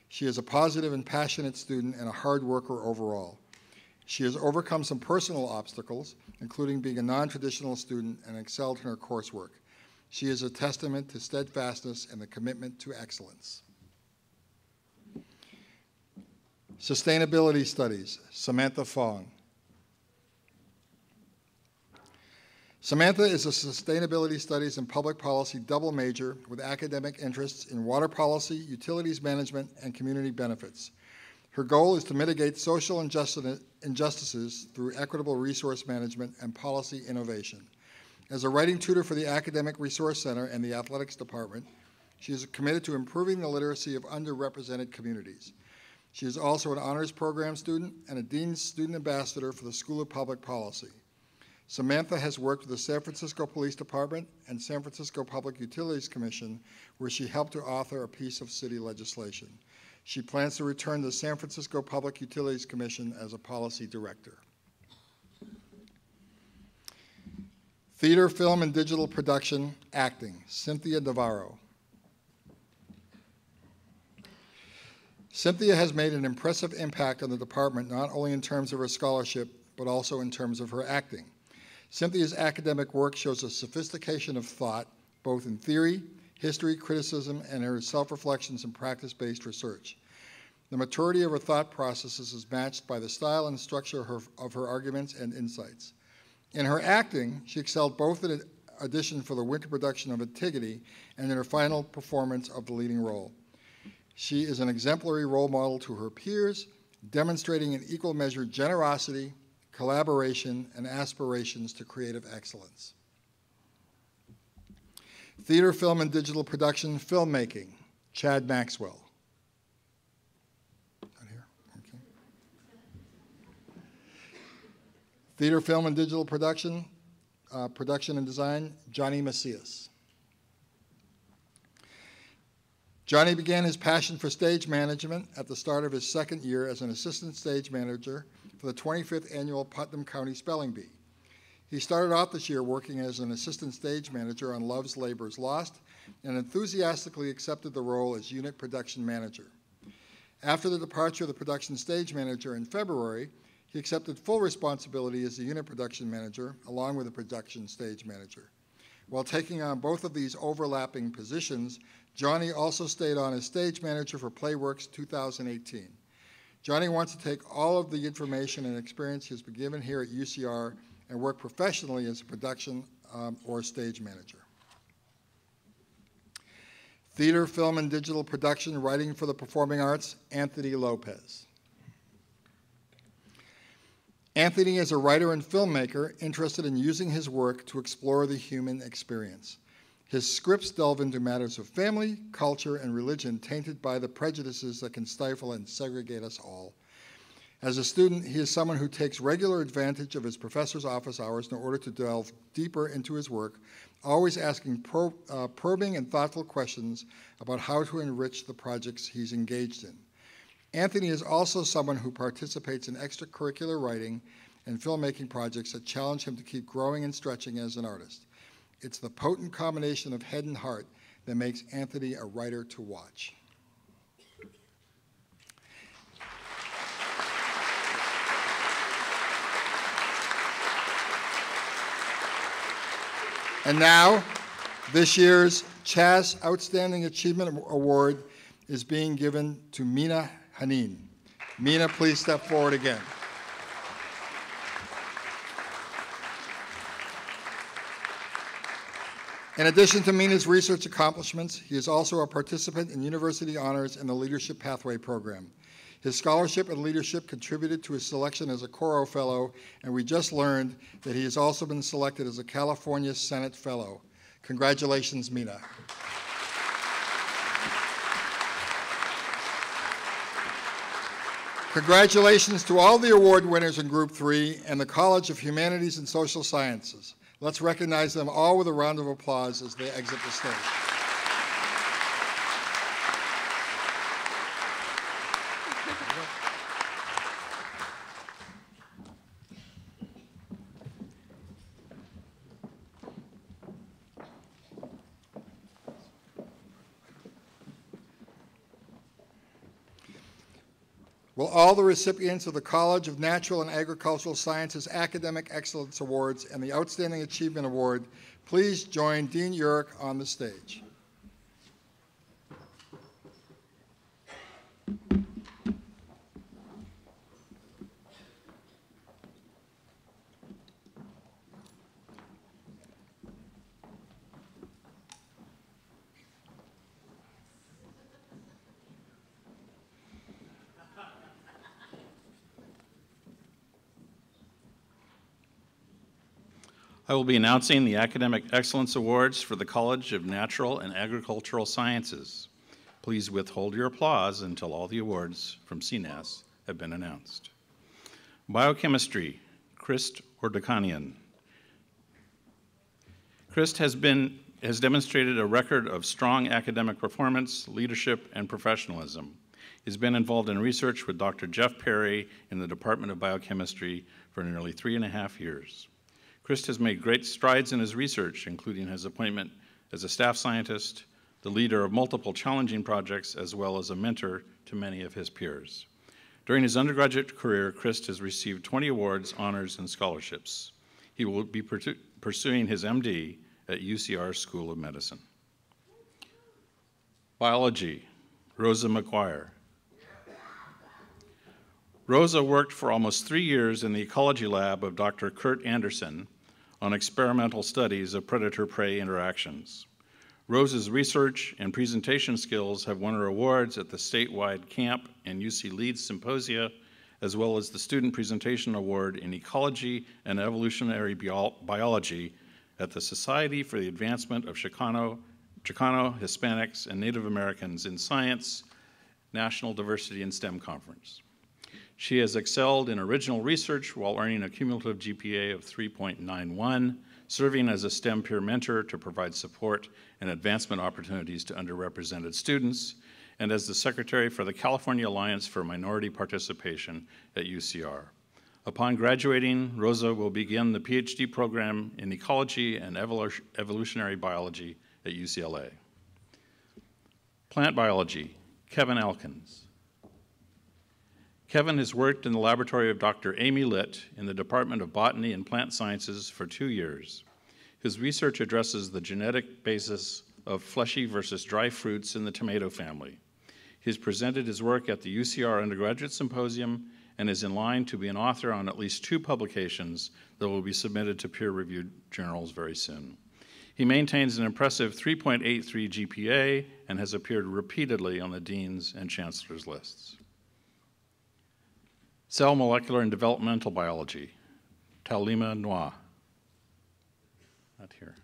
She is a positive and passionate student and a hard worker overall. She has overcome some personal obstacles, including being a non-traditional student, and excelled in her coursework. She is a testament to steadfastness and the commitment to excellence. Sustainability Studies, Samantha Fong. Samantha is a Sustainability Studies and Public Policy double major with academic interests in water policy, utilities management, and community benefits. Her goal is to mitigate social injustices through equitable resource management and policy innovation. As a writing tutor for the Academic Resource Center and the Athletics Department, she is committed to improving the literacy of underrepresented communities. She is also an honors program student and a Dean's Student Ambassador for the School of Public Policy. Samantha has worked with the San Francisco Police Department and San Francisco Public Utilities Commission, where she helped to author a piece of city legislation. She plans to return to the San Francisco Public Utilities Commission as a policy director. Theater, Film, and Digital Production, Acting, Cynthia Navarro. Cynthia has made an impressive impact on the department, not only in terms of her scholarship, but also in terms of her acting. Cynthia's academic work shows a sophistication of thought, both in theory, history, criticism, and her self-reflections and practice-based research. The maturity of her thought processes is matched by the style and structure of her arguments and insights. In her acting, she excelled both in audition for the winter production of Antigone and in her final performance of the leading role. She is an exemplary role model to her peers, demonstrating in equal measure generosity, collaboration, and aspirations to creative excellence. Theater, Film, and Digital Production, Filmmaking, Chad Maxwell. Not here, okay. Theater, Film, and Digital Production, Production and Design, Johnny Macias. Johnny began his passion for stage management at the start of his second year as an assistant stage manager for the 25th annual Putnam County Spelling Bee. He started off this year working as an assistant stage manager on Love's Labor's Lost and enthusiastically accepted the role as unit production manager. After the departure of the production stage manager in February, he accepted full responsibility as the unit production manager along with the production stage manager. While taking on both of these overlapping positions, Johnny also stayed on as stage manager for Playworks 2018. Johnny wants to take all of the information and experience he has been given here at UCR and work professionally as a production or stage manager. Theater, Film, and Digital Production, Writing for the Performing Arts, Anthony Lopez. Anthony is a writer and filmmaker interested in using his work to explore the human experience. His scripts delve into matters of family, culture, and religion tainted by the prejudices that can stifle and segregate us all. As a student, he is someone who takes regular advantage of his professor's office hours in order to delve deeper into his work, always asking probing and thoughtful questions about how to enrich the projects he's engaged in. Anthony is also someone who participates in extracurricular writing and filmmaking projects that challenge him to keep growing and stretching as an artist. It's the potent combination of head and heart that makes Anthony a writer to watch. And now, this year's Chas Outstanding Achievement Award is being given to Mina Hanin. Mina, please step forward again. In addition to Mina's research accomplishments, he is also a participant in University Honors and the Leadership Pathway Program. His scholarship and leadership contributed to his selection as a Coro Fellow, and we just learned that he has also been selected as a California Senate Fellow. Congratulations, Mina. Congratulations to all the award winners in Group 3 and the College of Humanities and Social Sciences. Let's recognize them all with a round of applause as they exit the stage. Will all the recipients of the College of Natural and Agricultural Sciences Academic Excellence Awards and the Outstanding Achievement Award please join Dean Urich on the stage. I will be announcing the Academic Excellence Awards for the College of Natural and Agricultural Sciences. Please withhold your applause until all the awards from CNAS have been announced. Biochemistry, Christ Ordekanian. Christ has demonstrated a record of strong academic performance, leadership, and professionalism. He's been involved in research with Dr. Jeff Perry in the Department of Biochemistry for nearly 3.5 years. Christ has made great strides in his research, including his appointment as a staff scientist, the leader of multiple challenging projects, as well as a mentor to many of his peers. During his undergraduate career, Christ has received 20 awards, honors, and scholarships. He will be pursuing his MD at UCR School of Medicine. Biology, Rosa McGuire. Rosa worked for almost 3 years in the ecology lab of Dr. Kurt Anderson on experimental studies of predator-prey interactions. Rosa's research and presentation skills have won her awards at the statewide camp and UC Leeds Symposia, as well as the Student Presentation Award in Ecology and Evolutionary Biology at the Society for the Advancement of Chicano, Hispanics, and Native Americans in Science National Diversity and STEM Conference. She has excelled in original research while earning a cumulative GPA of 3.91, serving as a STEM peer mentor to provide support and advancement opportunities to underrepresented students, and as the secretary for the California Alliance for Minority Participation at UCR. Upon graduating, Rosa will begin the PhD program in ecology and evolutionary biology at UCLA. Plant biology, Kevin Elkins. Kevin has worked in the laboratory of Dr. Amy Litt in the Department of Botany and Plant Sciences for 2 years. His research addresses the genetic basis of fleshy versus dry fruits in the tomato family. He's presented his work at the UCR Undergraduate Symposium and is in line to be an author on at least 2 publications that will be submitted to peer-reviewed journals very soon. He maintains an impressive 3.83 GPA and has appeared repeatedly on the Dean's and Chancellor's lists. Cell molecular and developmental biology, Taulima Noir. Not here.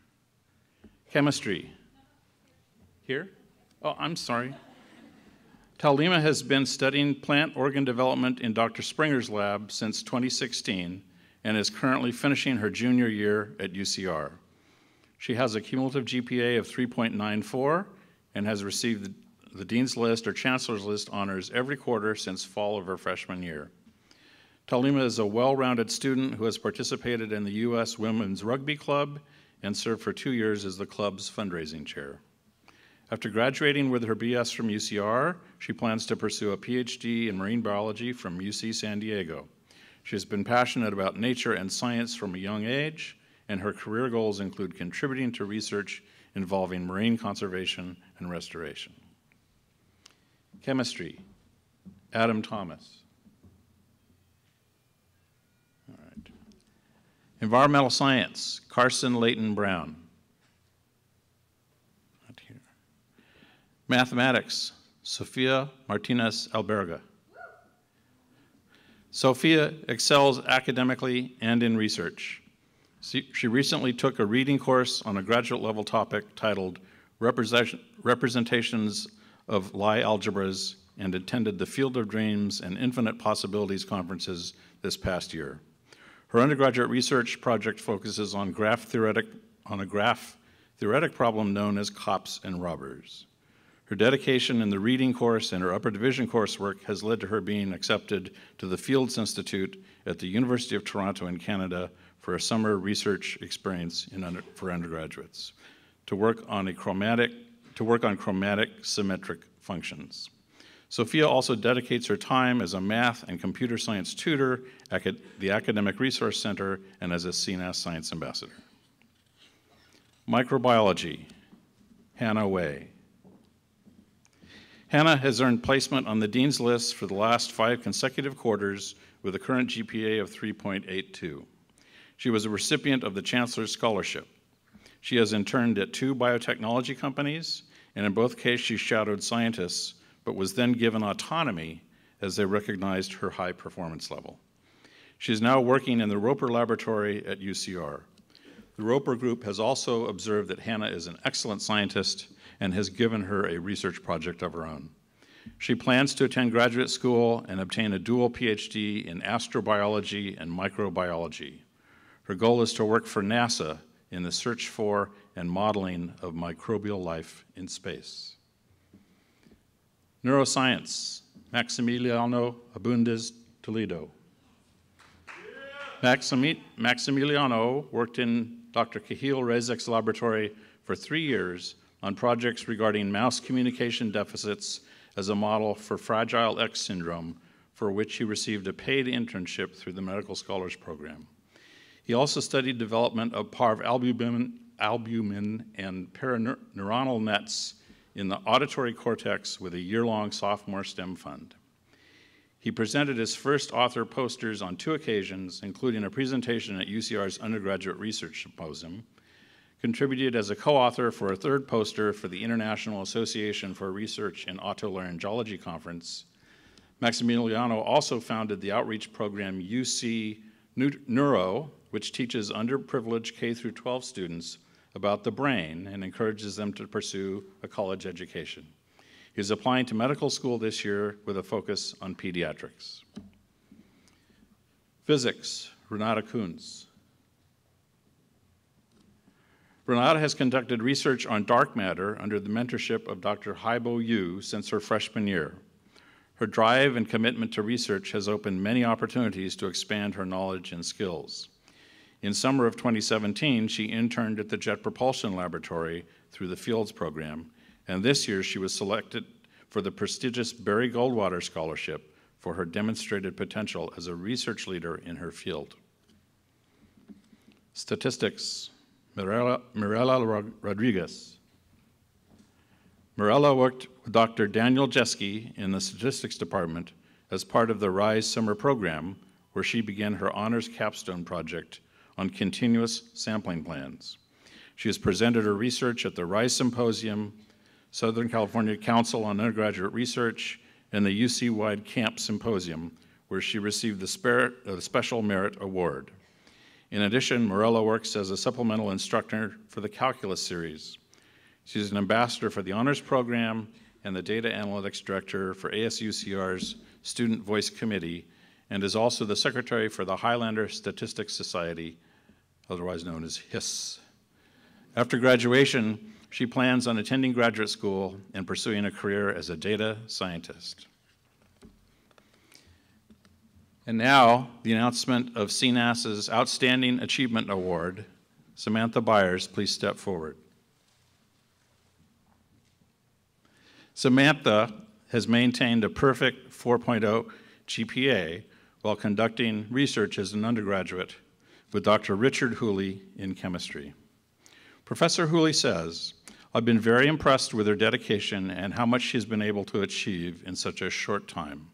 Chemistry. Here? Oh, I'm sorry. Taulima has been studying plant organ development in Dr. Springer's lab since 2016 and is currently finishing her junior year at UCR. She has a cumulative GPA of 3.94 and has received the Dean's List or Chancellor's List honors every quarter since fall of her freshman year. Taulima is a well-rounded student who has participated in the U.S. Women's Rugby Club and served for 2 years as the club's fundraising chair. After graduating with her BS from UCR, she plans to pursue a PhD in marine biology from UC San Diego. She has been passionate about nature and science from a young age, and her career goals include contributing to research involving marine conservation and restoration. Chemistry, Adam Tomas. All right. Environmental Science, Carson Layton Brown. Not here. Mathematics, Sofia Martinez Alberga. Sophia excels academically and in research. She recently took a reading course on a graduate level topic titled Representations of Lie Algebras and attended the Field of Dreams and Infinite Possibilities conferences this past year. Her undergraduate research project focuses on a graph theoretic problem known as cops and robbers. Her dedication in the reading course and her upper division coursework has led to her being accepted to the Fields Institute at the University of Toronto in Canada for a summer research experience for undergraduates to work on chromatic symmetric functions. Sophia also dedicates her time as a math and computer science tutor at the Academic Resource Center and as a CNAS Science Ambassador. Microbiology, Hannah Way. Hannah has earned placement on the Dean's List for the last 5 consecutive quarters with a current GPA of 3.82. She was a recipient of the Chancellor's Scholarship. She has interned at 2 biotechnology companies, and in both cases she shadowed scientists, but was then given autonomy as they recognized her high performance level. She is now working in the Roper Laboratory at UCR. The Roper Group has also observed that Hannah is an excellent scientist and has given her a research project of her own. She plans to attend graduate school and obtain a dual PhD in astrobiology and microbiology. Her goal is to work for NASA in the search for and modeling of microbial life in space. Neuroscience, Maximiliano Abundez Toledo. Maximiliano worked in Dr. Kahil Rezek's laboratory for 3 years on projects regarding mouse communication deficits as a model for Fragile X syndrome, for which he received a paid internship through the Medical Scholars Program. He also studied development of parvalbumin and paraneuronal nets in the auditory cortex with a year-long sophomore STEM fund. He presented his first author posters on 2 occasions, including a presentation at UCR's Undergraduate Research Symposium, contributed as a co-author for a 3rd poster for the International Association for Research in Otolaryngology Conference. Maximiliano also founded the outreach program UC Neuro, which teaches underprivileged K-12 students about the brain and encourages them to pursue a college education. He is applying to medical school this year with a focus on pediatrics. Physics, Renata Kunz. Renata has conducted research on dark matter under the mentorship of Dr. Haibo Yu since her freshman year. Her drive and commitment to research has opened many opportunities to expand her knowledge and skills. In summer of 2017, she interned at the Jet Propulsion Laboratory through the Fields program, and this year she was selected for the prestigious Barry Goldwater Scholarship for her demonstrated potential as a research leader in her field. Statistics, Mirella Rodriguez. Mirella worked with Dr. Daniel Jeske in the statistics department as part of the RISE summer program, where she began her honors capstone project on continuous sampling plans. She has presented her research at the RISE Symposium, Southern California Council on Undergraduate Research, and the UC-wide Camp Symposium, where she received the Special Merit Award. In addition, Morella works as a supplemental instructor for the Calculus series. She's an ambassador for the Honors Program and the Data Analytics Director for ASUCR's Student Voice Committee, and is also the Secretary for the Highlander Statistics Society, otherwise known as HISS. After graduation, she plans on attending graduate school and pursuing a career as a data scientist. And now, the announcement of CNAS's Outstanding Achievement Award. Samantha Byers, please step forward. Samantha has maintained a perfect 4.0 GPA while conducting research as an undergraduate with Dr. Richard Hooley in chemistry. Professor Hooley says, I've been very impressed with her dedication and how much she's been able to achieve in such a short time.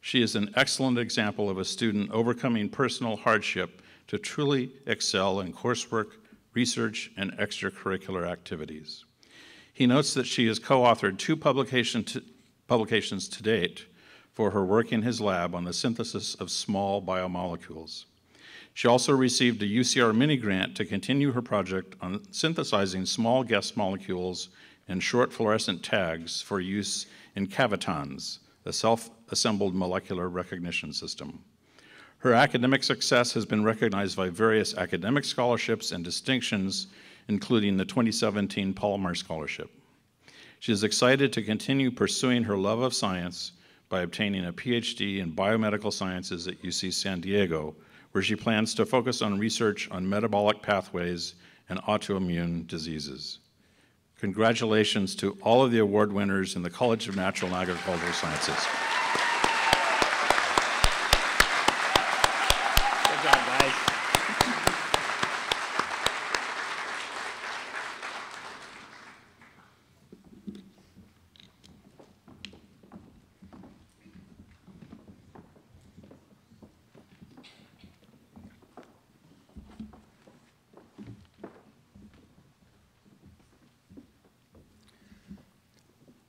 She is an excellent example of a student overcoming personal hardship to truly excel in coursework, research, and extracurricular activities. He notes that she has co-authored 2 publications to date for her work in his lab on the synthesis of small biomolecules. She also received a UCR mini-grant to continue her project on synthesizing small guest molecules and short fluorescent tags for use in cavitons, a self-assembled molecular recognition system. Her academic success has been recognized by various academic scholarships and distinctions, including the 2017 Palomar Scholarship. She is excited to continue pursuing her love of science by obtaining a PhD in biomedical sciences at UC San Diego, where she plans to focus on research on metabolic pathways and autoimmune diseases. Congratulations to all of the award winners in the College of Natural and Agricultural Sciences. Good job, guys.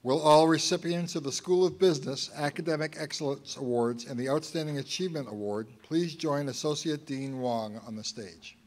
Will all recipients of the School of Business Academic Excellence Awards and the Outstanding Achievement Award please join Associate Dean Wong on the stage.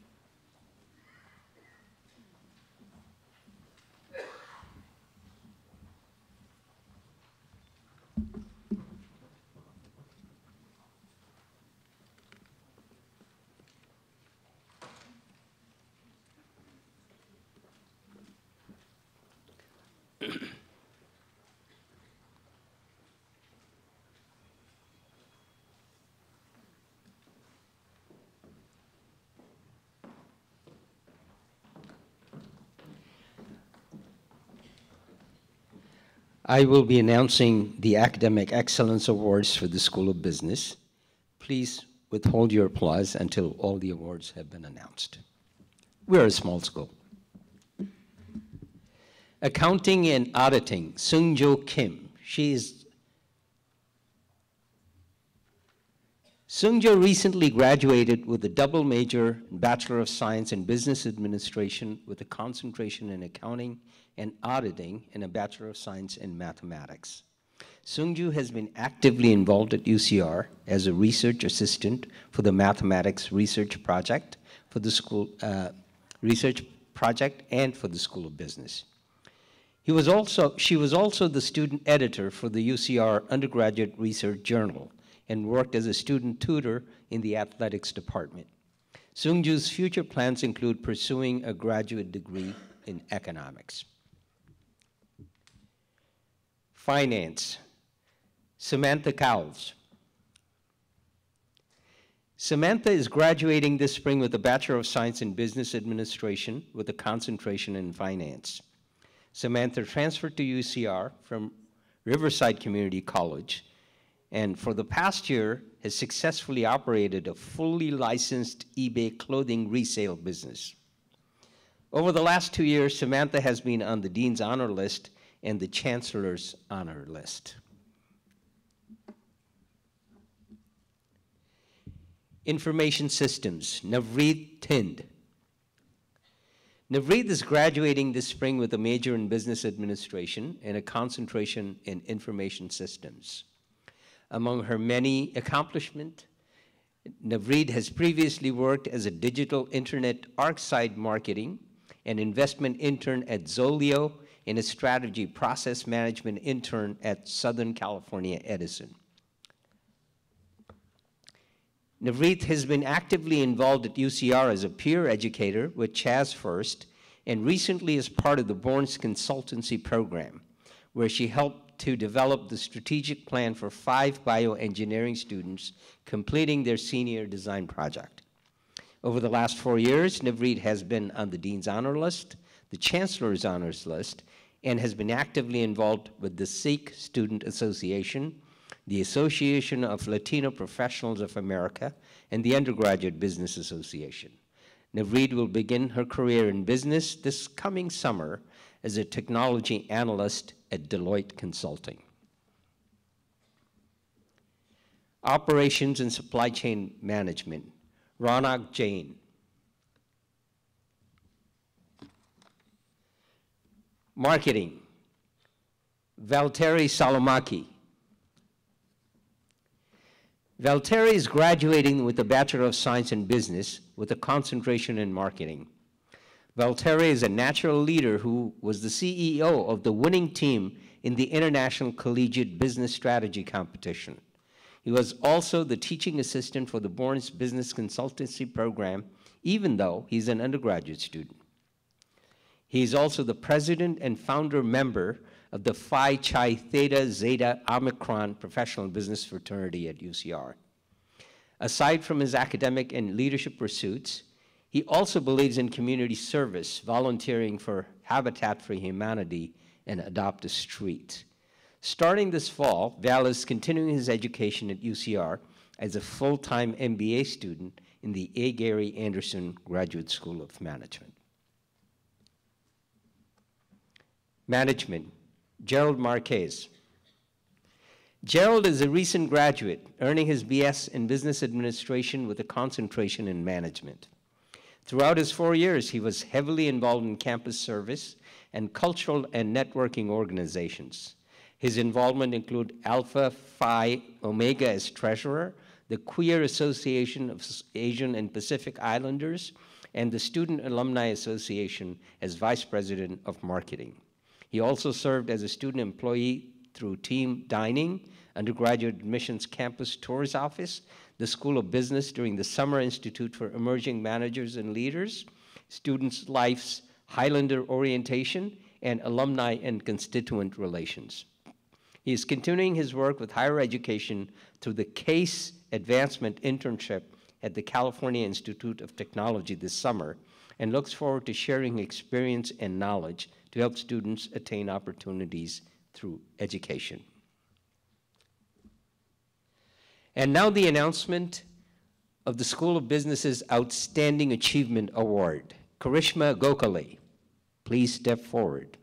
I will be announcing the Academic Excellence Awards for the School of Business. Please withhold your applause until all the awards have been announced. We're a small school. Accounting and Auditing, Seungjo Kim. Seungjo recently graduated with a double major in Bachelor of Science in Business Administration with a concentration in Accounting and Auditing and a Bachelor of Science in Mathematics. Seungjo has been actively involved at UCR as a research assistant for the Mathematics Research Project for the school research project and for the School of Business. She was also the student editor for the UCR Undergraduate Research Journal and worked as a student tutor in the athletics department. Seungjo's future plans include pursuing a graduate degree in economics. Finance, Samantha Cowles. Samantha is graduating this spring with a Bachelor of Science in Business Administration with a concentration in finance. Samantha transferred to UCR from Riverside Community College, and for the past year has successfully operated a fully licensed eBay clothing resale business. Over the last 2 years, Samantha has been on the Dean's Honor List and the Chancellor's Honor List. Information Systems, Navreed Thind. Navreed is graduating this spring with a major in Business Administration and a concentration in Information Systems. Among her many accomplishments, Navreed has previously worked as a digital internet arc-side marketing and investment intern at Zolio and a strategy process management intern at Southern California Edison. Navreed has been actively involved at UCR as a peer educator with Chaz First and recently as part of the Bourne's consultancy program, where she helped to develop the strategic plan for 5 bioengineering students completing their senior design project. Over the last 4 years, Navreed has been on the Dean's Honor List, the Chancellor's Honors List, and has been actively involved with the Sikh Student Association, the Association of Latino Professionals of America, and the Undergraduate Business Association. Navreed will begin her career in business this coming summer as a technology analyst at Deloitte Consulting. Operations and Supply Chain Management, Ronak Jain. Marketing, Valtteri Salomaki. Valtteri is graduating with a Bachelor of Science in Business with a concentration in marketing. Valtteri is a natural leader who was the CEO of the winning team in the International Collegiate Business Strategy Competition. He was also the teaching assistant for the Bourne's Business Consultancy Program, even though he's an undergraduate student. He is also the president and founder member of the Phi Chi Theta Zeta Omicron Professional Business Fraternity at UCR. Aside from his academic and leadership pursuits, he also believes in community service, volunteering for Habitat for Humanity and Adopt a Street. Starting this fall, Val is continuing his education at UCR as a full-time MBA student in the A. Gary Anderson Graduate School of Management. Management, Gerald Marques. Gerald is a recent graduate, earning his BS in Business Administration with a concentration in management. Throughout his 4 years, he was heavily involved in campus service and cultural and networking organizations. His involvement include Alpha Phi Omega as treasurer, the Queer Association of Asian and Pacific Islanders, and the Student Alumni Association as vice president of marketing. He also served as a student employee through Team Dining, Undergraduate Admissions Campus Tours Office, the School of Business during the Summer Institute for Emerging Managers and Leaders, Students' Life's Highlander Orientation, and Alumni and Constituent Relations. He is continuing his work with higher education through the CASE Advancement Internship at the California Institute of Technology this summer, and looks forward to sharing experience and knowledge to help students attain opportunities through education. And now the announcement of the School of Business's Outstanding Achievement Award. Karishma Gokhale, please step forward.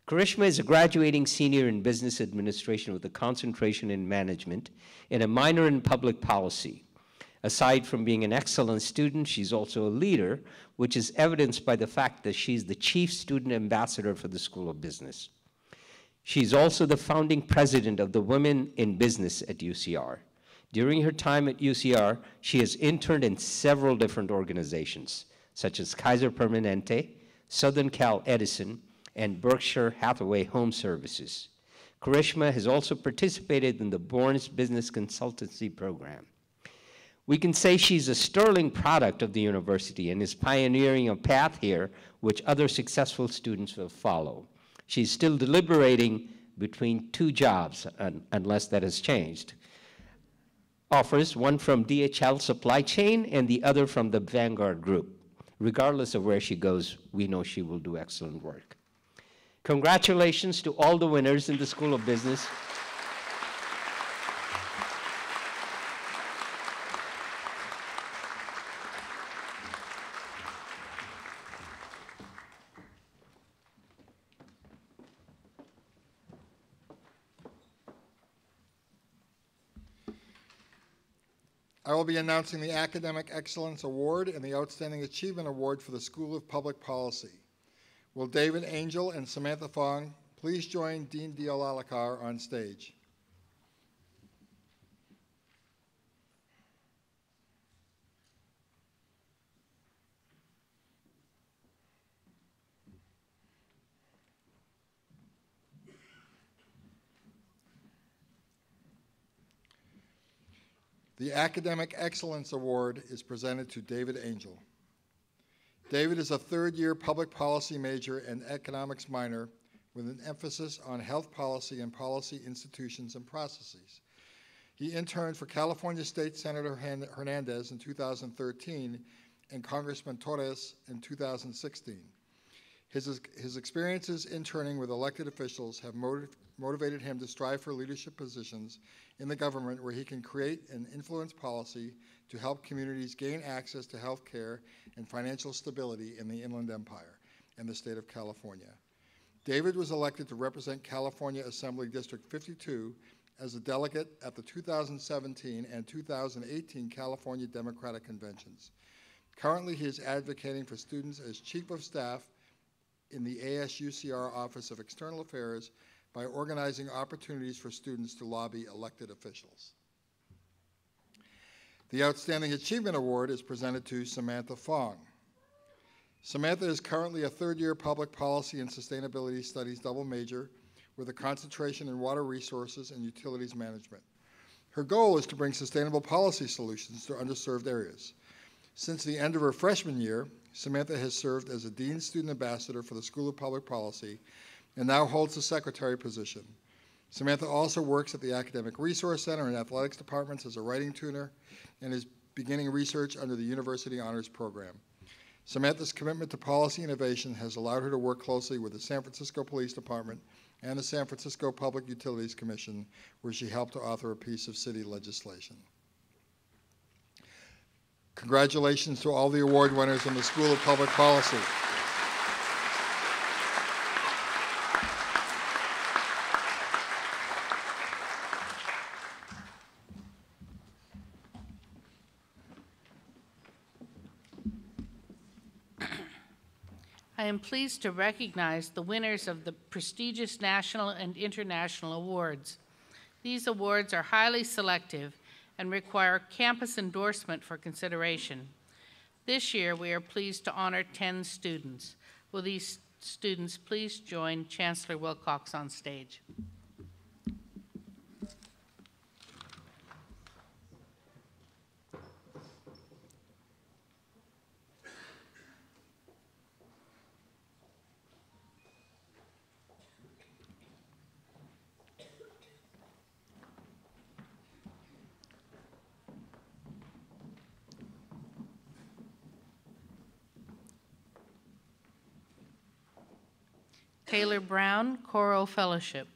Karishma is a graduating senior in business administration with a concentration in management and a minor in public policy. Aside from being an excellent student, she's also a leader, which is evidenced by the fact that she's the chief student ambassador for the School of Business. She's also the founding president of the Women in Business at UCR. During her time at UCR, she has interned in several different organizations, such as Kaiser Permanente, Southern Cal Edison, and Berkshire Hathaway Home Services. Karishma has also participated in the Bourne's Business Consultancy Program. We can say she's a sterling product of the university and is pioneering a path here which other successful students will follow. She's still deliberating between two jobs, unless that has changed. Offers, one from DHL Supply Chain and the other from the Vanguard Group. Regardless of where she goes, we know she will do excellent work. Congratulations to all the winners in the School of Business. I will be announcing the Academic Excellence Award and the Outstanding Achievement Award for the School of Public Policy. Will David Angel and Samantha Fong please join Dean Dialalakar on stage? The Academic Excellence Award is presented to David Angel. David is a third-year public policy major and economics minor with an emphasis on health policy and policy institutions and processes. He interned for California State Senator Hernandez in 2013 and Congressman Torres in 2016. His experiences interning with elected officials have motivated him to strive for leadership positions in the government where he can create and influence policy to help communities gain access to health care and financial stability in the Inland Empire and the state of California. David was elected to represent California Assembly District 52 as a delegate at the 2017 and 2018 California Democratic Conventions. Currently, he is advocating for students as Chief of Staff in the ASUCR Office of External Affairs by organizing opportunities for students to lobby elected officials. The Outstanding Achievement Award is presented to Samantha Fong. Samantha is currently a third-year public policy and sustainability studies double major with a concentration in water resources and utilities management. Her goal is to bring sustainable policy solutions to underserved areas. Since the end of her freshman year, Samantha has served as a Dean Student Ambassador for the School of Public Policy and now holds the secretary position. Samantha also works at the Academic Resource Center and athletics departments as a writing tutor and is beginning research under the University Honors Program. Samantha's commitment to policy innovation has allowed her to work closely with the San Francisco Police Department and the San Francisco Public Utilities Commission, where she helped to author a piece of city legislation. Congratulations to all the award winners in the School of Public Policy. I am pleased to recognize the winners of the prestigious national and international awards. These awards are highly selective and require campus endorsement for consideration. This year, we are pleased to honor 10 students. Will these students please join Chancellor Wilcox on stage? Taylor Brown, Choral Fellowship.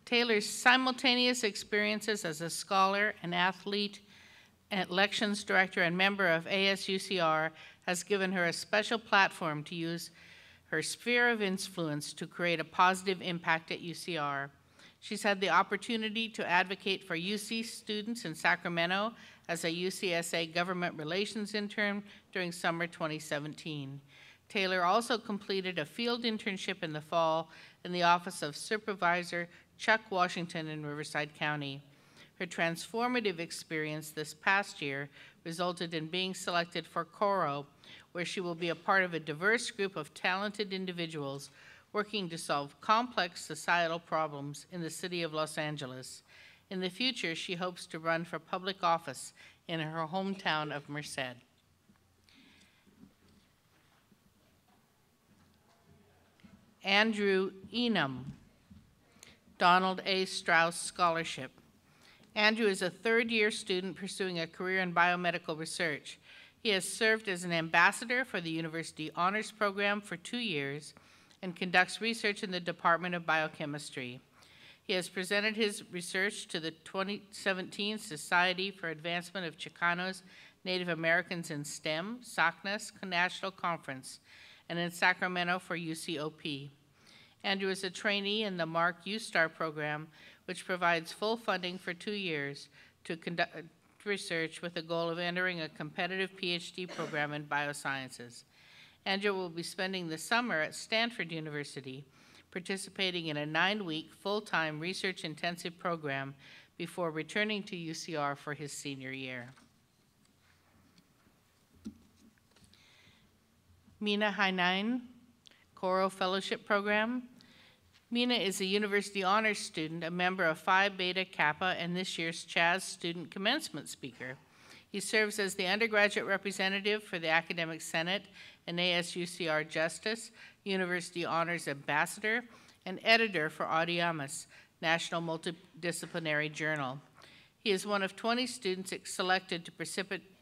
Taylor's simultaneous experiences as a scholar, an athlete, an elections director, and member of ASUCR has given her a special platform to use her sphere of influence to create a positive impact at UCR. She's had the opportunity to advocate for UC students in Sacramento as a UCSA government relations intern during summer 2017. Taylor also completed a field internship in the fall in the office of Supervisor Chuck Washington in Riverside County. Her transformative experience this past year resulted in being selected for Coro, where she will be a part of a diverse group of talented individuals working to solve complex societal problems in the city of Los Angeles. In the future, she hopes to run for public office in her hometown of Merced. Andrew Enum, Donald A. Strauss Scholarship. Andrew is a third-year student pursuing a career in biomedical research. He has served as an ambassador for the University Honors Program for 2 years and conducts research in the Department of Biochemistry. He has presented his research to the 2017 Society for Advancement of Chicanos, Native Americans in STEM, CNAS National Conference, and in Sacramento for UCOP. Andrew is a trainee in the MARC U-STAR program, which provides full funding for 2 years to conduct research with the goal of entering a competitive PhD program in biosciences. Andrew will be spending the summer at Stanford University, participating in a 9-week full-time research-intensive program before returning to UCR for his senior year. Mina Hainain, Choral Fellowship Program. Mina is a University Honors student, a member of Phi Beta Kappa, and this year's Chaz Student Commencement Speaker. He serves as the undergraduate representative for the Academic Senate and ASUCR Justice, University Honors Ambassador, and editor for Audiamus, National Multidisciplinary Journal. He is one of 20 students selected to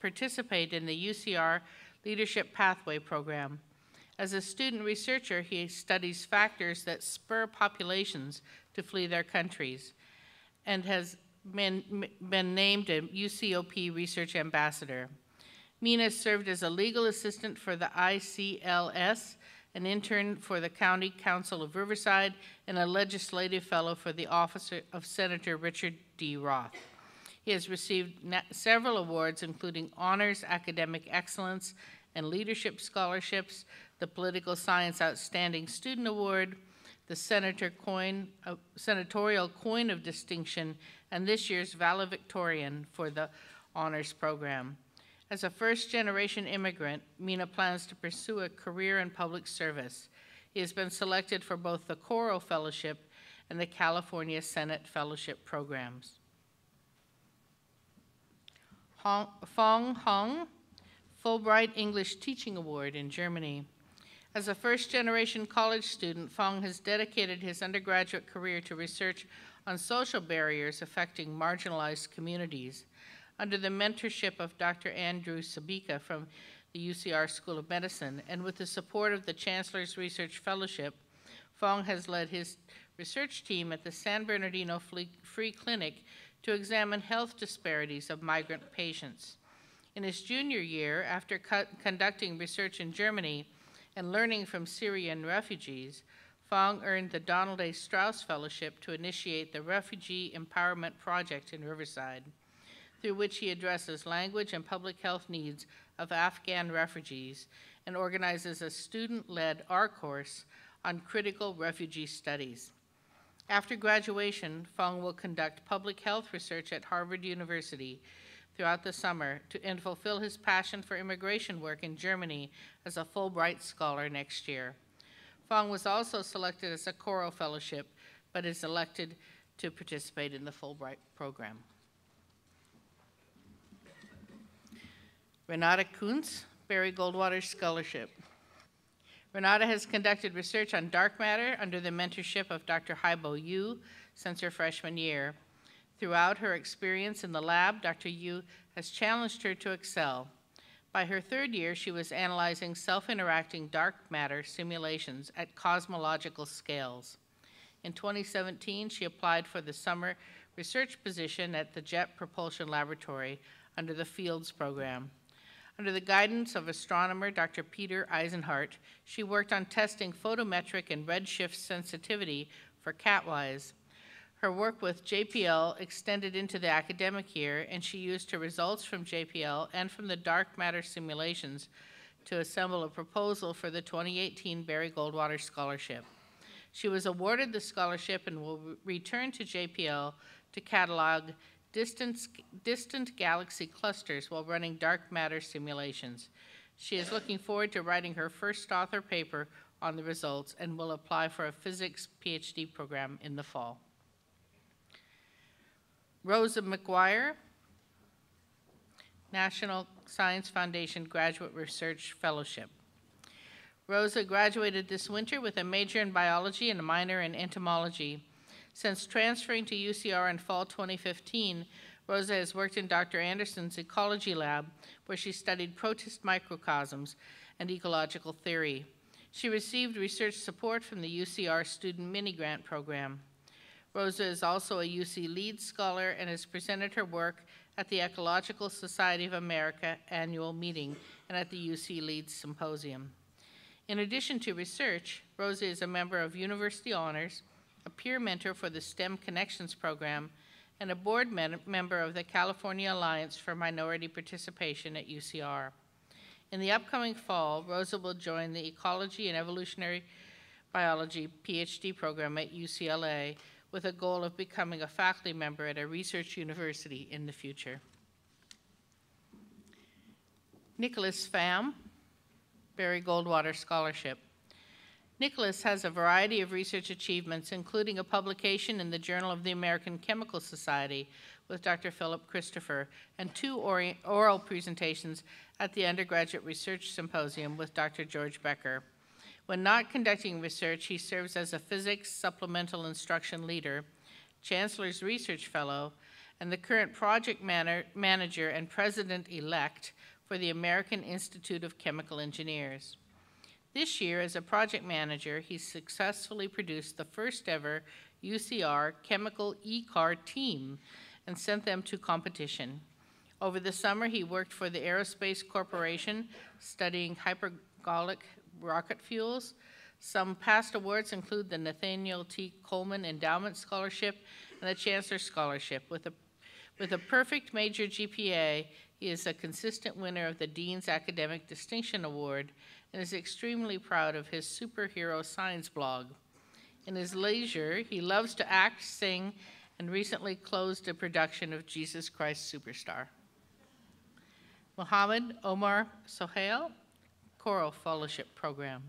participate in the UCR Leadership Pathway Program. As a student researcher, he studies factors that spur populations to flee their countries and has been named a UCOP Research Ambassador. Mina served as a legal assistant for the ICLS, an intern for the County Council of Riverside, and a legislative fellow for the Office of Senator Richard D. Roth. He has received several awards, including Honors Academic Excellence and Leadership Scholarships, the Political Science Outstanding Student Award, the Senatorial Coin of Distinction, and this year's valedictorian for the Honors Program. As a first-generation immigrant, Mina plans to pursue a career in public service. He has been selected for both the Choral Fellowship and the California Senate Fellowship programs. Fong Hong, Fulbright English Teaching Award in Germany. As a first-generation college student, Fong has dedicated his undergraduate career to research on social barriers affecting marginalized communities. Under the mentorship of Dr. Andrew Sabika from the UCR School of Medicine, and with the support of the Chancellor's Research Fellowship, Fong has led his research team at the San Bernardino Free Clinic to examine health disparities of migrant patients. In his junior year, after conducting research in Germany and learning from Syrian refugees, Fong earned the Donald A. Strauss Fellowship to initiate the Refugee Empowerment Project in Riverside, through which he addresses language and public health needs of Afghan refugees and organizes a student-led art course on critical refugee studies. After graduation, Fong will conduct public health research at Harvard University throughout the summer and fulfill his passion for immigration work in Germany as a Fulbright Scholar next year. Fong was also selected as a Choral Fellowship, but is elected to participate in the Fulbright program. Renata Kuntz, Barry Goldwater Scholarship. Renata has conducted research on dark matter under the mentorship of Dr. Haibo Yu since her freshman year. Throughout her experience in the lab, Dr. Yu has challenged her to excel. By her third year, she was analyzing self-interacting dark matter simulations at cosmological scales. In 2017, she applied for the summer research position at the Jet Propulsion Laboratory under the Fields program. Under the guidance of astronomer Dr. Peter Eisenhart, she worked on testing photometric and redshift sensitivity for catwise. Her work with JPL extended into the academic year, and she used her results from JPL and from the dark matter simulations to assemble a proposal for the 2018 Barry Goldwater Scholarship. She was awarded the scholarship and will return to JPL to catalog distant galaxy clusters while running dark matter simulations. She is looking forward to writing her first author paper on the results and will apply for a physics PhD program in the fall. Rosa McGuire, National Science Foundation Graduate Research Fellowship. Rosa graduated this winter with a major in biology and a minor in entomology. Since transferring to UCR in fall 2015, Rosa has worked in Dr. Anderson's ecology lab, where she studied protist microcosms and ecological theory. She received research support from the UCR Student Mini-Grant Program. Rosa is also a UC Lead Scholar and has presented her work at the Ecological Society of America annual meeting and at the UC Lead Symposium. In addition to research, Rosa is a member of University Honors, a peer mentor for the STEM Connections program, and a board member of the California Alliance for Minority Participation at UCR. In the upcoming fall, Rosa will join the Ecology and Evolutionary Biology PhD program at UCLA with a goal of becoming a faculty member at a research university in the future. Nicholas Pham, Barry Goldwater Scholarship. Nicholas has a variety of research achievements, including a publication in the Journal of the American Chemical Society with Dr. Philip Christopher, and 2 oral presentations at the Undergraduate Research Symposium with Dr. George Becker. When not conducting research, he serves as a physics supplemental instruction leader, Chancellor's Research Fellow, and the current project manager and president-elect for the American Institute of Chemical Engineers. This year, as a project manager, he successfully produced the first ever UCR chemical e-car team and sent them to competition. Over the summer, he worked for the Aerospace Corporation, studying hypergolic rocket fuels. Some past awards include the Nathaniel T. Coleman Endowment Scholarship and the Chancellor Scholarship. With a perfect major GPA, he is a consistent winner of the Dean's Academic Distinction Award and is extremely proud of his superhero science blog. In his leisure, he loves to act, sing, and recently closed a production of Jesus Christ Superstar. Mohammed Omar Sohail, Choral Fellowship Program.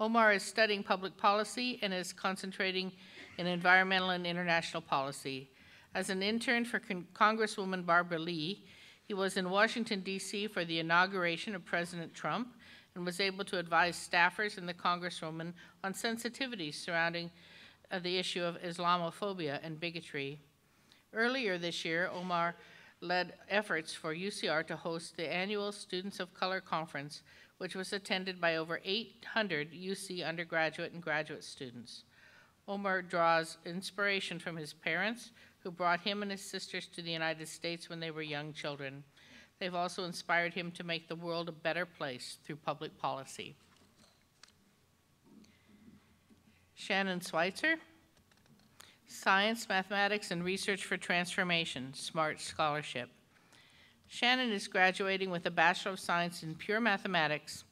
Omar is studying public policy and is concentrating in environmental and international policy. As an intern for Congresswoman Barbara Lee, he was in Washington, D.C. for the inauguration of President Trump and was able to advise staffers and the Congresswoman on sensitivities surrounding the issue of Islamophobia and bigotry. Earlier this year, Omar led efforts for UCR to host the annual Students of Color Conference, which was attended by over 800 UC undergraduate and graduate students. Omar draws inspiration from his parents, who brought him and his sisters to the United States when they were young children. They've also inspired him to make the world a better place through public policy. Shannon Schweitzer, Science, Mathematics, and Research for Transformation, SMART Scholarship. Shannon is graduating with a Bachelor of Science in Pure Mathematics.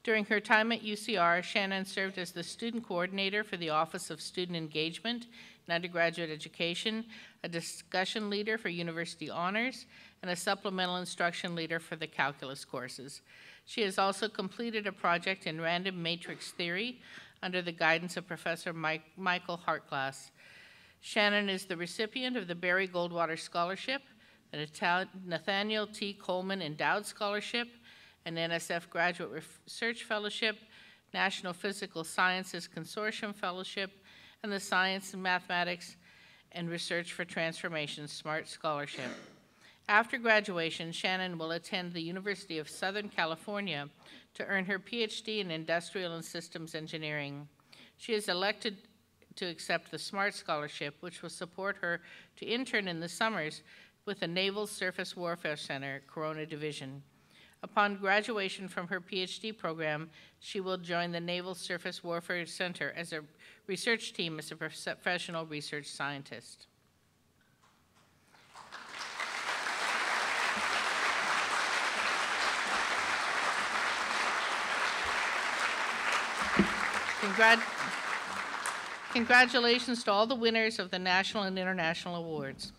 During her time at UCR, Shannon served as the student coordinator for the Office of Student Engagement in Undergraduate Education, a discussion leader for University Honors, and a supplemental instruction leader for the calculus courses. She has also completed a project in random matrix theory under the guidance of Professor Michael Hartglass. Shannon is the recipient of the Barry Goldwater Scholarship, the Nathaniel T. Coleman Endowed Scholarship, an NSF Graduate Research Fellowship, National Physical Sciences Consortium Fellowship, and the Science and Mathematics and Research for Transformation SMART Scholarship. After graduation, Shannon will attend the University of Southern California to earn her PhD in Industrial and Systems Engineering. She is elected to accept the SMART Scholarship, which will support her to intern in the summers with the Naval Surface Warfare Center, Corona Division. Upon graduation from her PhD program, she will join the Naval Surface Warfare Center as a research team as a professional research scientist. Congratulations to all the winners of the national and international awards.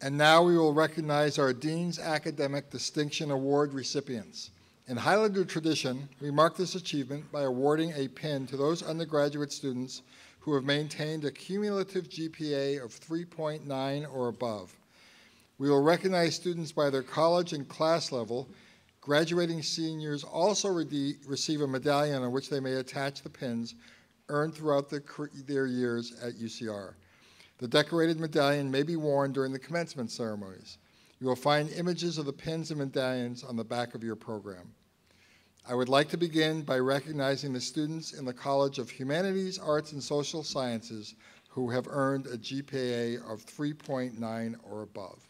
And now we will recognize our Dean's Academic Distinction Award recipients. In Highlander tradition, we mark this achievement by awarding a pin to those undergraduate students who have maintained a cumulative GPA of 3.9 or above. We will recognize students by their college and class level. Graduating seniors also receive a medallion on which they may attach the pins earned throughout their years at UCR. The decorated medallion may be worn during the commencement ceremonies. You will find images of the pins and medallions on the back of your program. I would like to begin by recognizing the students in the College of Humanities, Arts, and Social Sciences who have earned a GPA of 3.9 or above.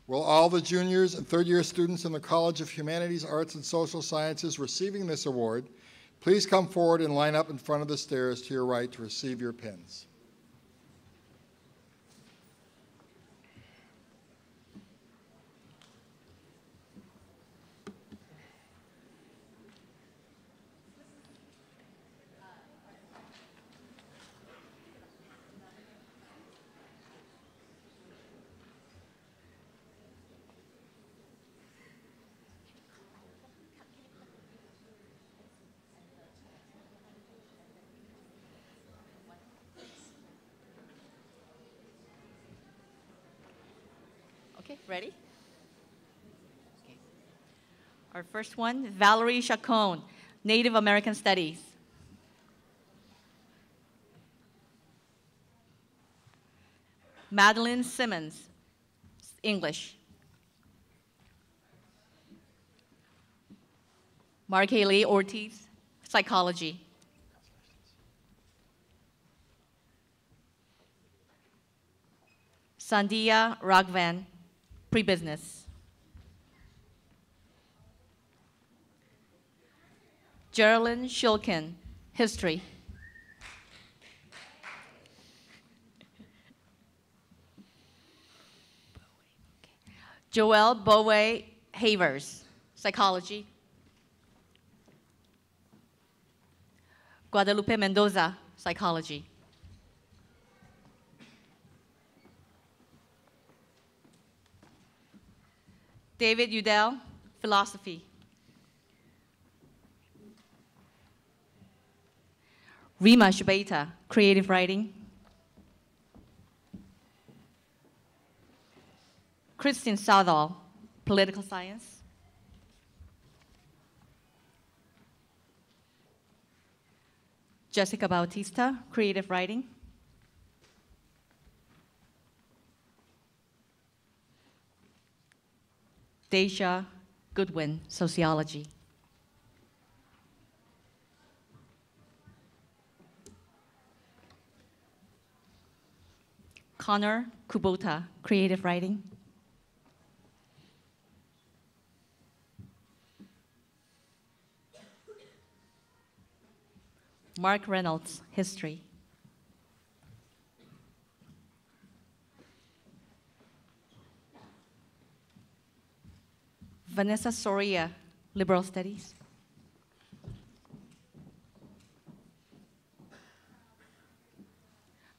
Will all the juniors and third-year students in the College of Humanities, Arts, and Social Sciences receiving this award please come forward and line up in front of the stairs to your right to receive your pins. Okay, ready? Okay. Our first one, Valerie Chaconne, Native American Studies. Madeline Simmons, English. Margulis Ortiz, Psychology. Sandhya Raghavan, Pre-Business. Geraldine Shulkin, History. Joelle Bowe Havers, Psychology. Guadalupe Mendoza, Psychology. David Udell, Philosophy. Rima Shabeta, Creative Writing. Christine Southall, Political Science. Jessica Bautista, Creative Writing. Deja Goodwin, Sociology. Connor Kubota, Creative Writing. Mark Reynolds, History. Vanessa Soria, Liberal Studies.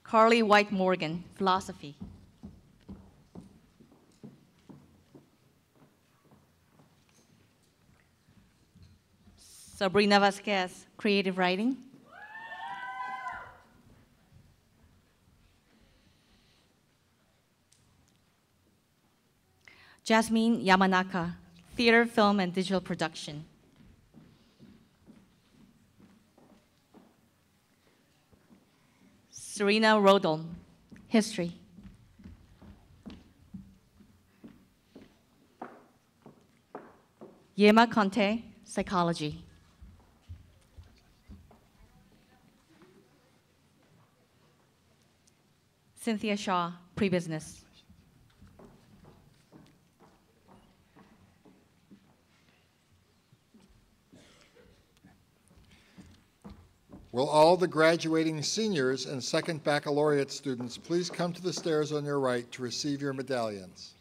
Carly White Morgan, Philosophy. Sabrina Vasquez, Creative Writing. Jasmine Yamanaka, Theater, Film, and Digital Production. Serena Rodolm, History. Yema Conte, Psychology. Cynthia Shaw, Pre-Business. Will all the graduating seniors and second baccalaureate students please come to the stairs on your right to receive your medallions?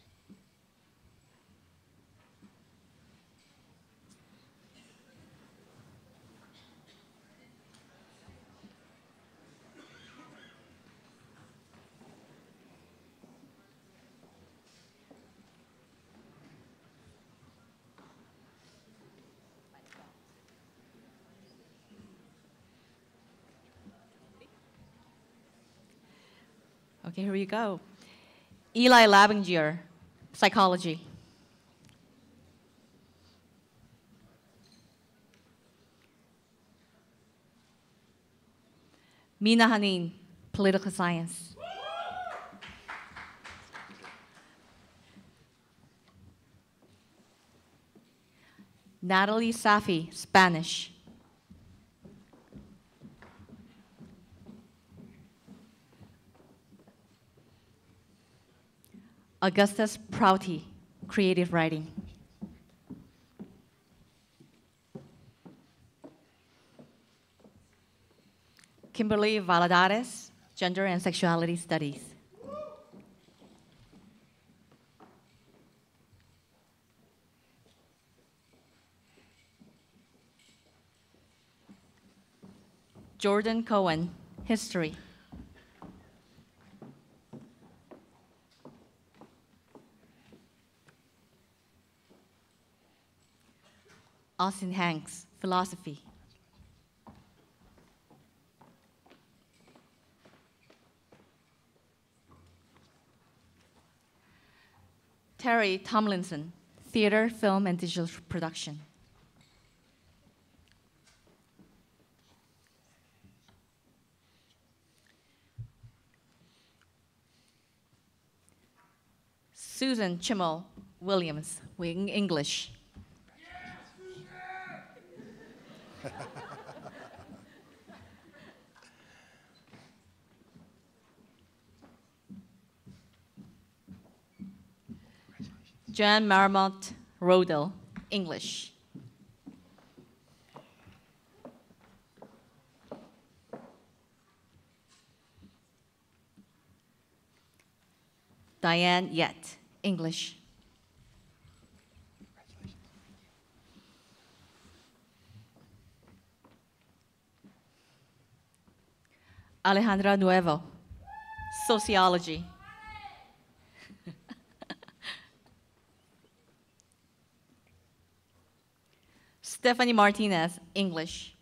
Okay, here we go. Eli Labinger, Psychology. Mina Hanin, Political Science. Natalie Sofy, Spanish. Augustus Prouty, Creative Writing. Kimberly Valadares, Gender and Sexuality Studies. Jordan Cohen, History. Austin Hanks, Philosophy. Terry Tomlinson, Theater, Film, and Digital Production. Susan Chimmel Williams, Wing English. Jan Marmont Rodel, English. Diane Yett, English. Alejandra Nuevo, Sociology. Stephanie Martinez, English.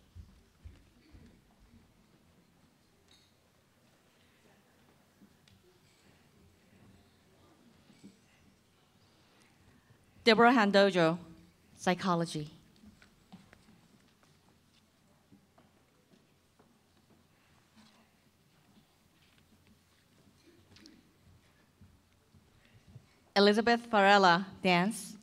Deborah Handojo, Psychology. Elizabeth Varela, Dance.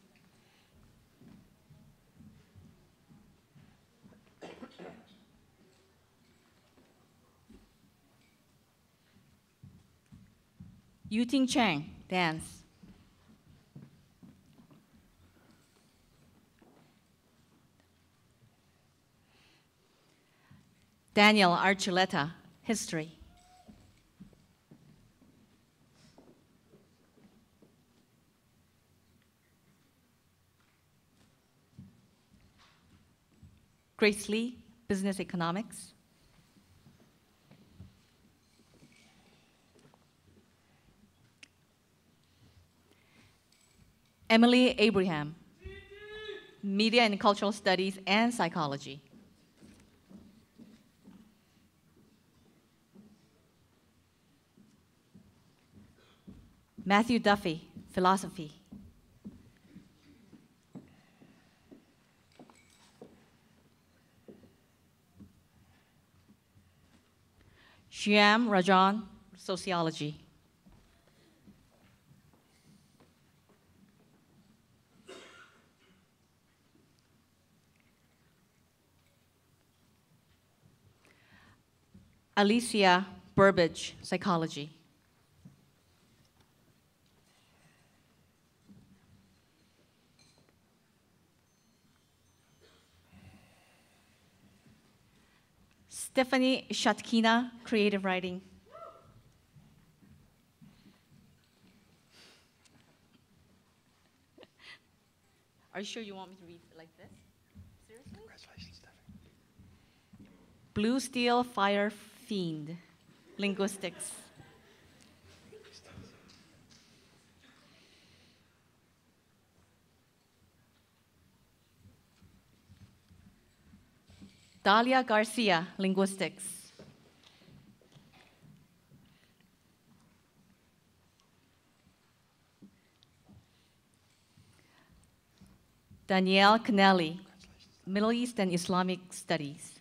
Yuting Chang, Dance. Daniel Archuleta, History. Grace Lee, Business Economics. Emily Abraham, Media and Cultural Studies and Psychology. Matthew Duffy, Philosophy. Shyam Rajan, Sociology. Alicia Burbage, Psychology. Stephanie Shatkina, Creative Writing. Are you sure you want me to read like this? Seriously? Congratulations, Stephanie. Blue Steel Fire Fiend, Linguistics. Dalia Garcia, Linguistics. Danielle Kennelly, Middle East and Islamic Studies.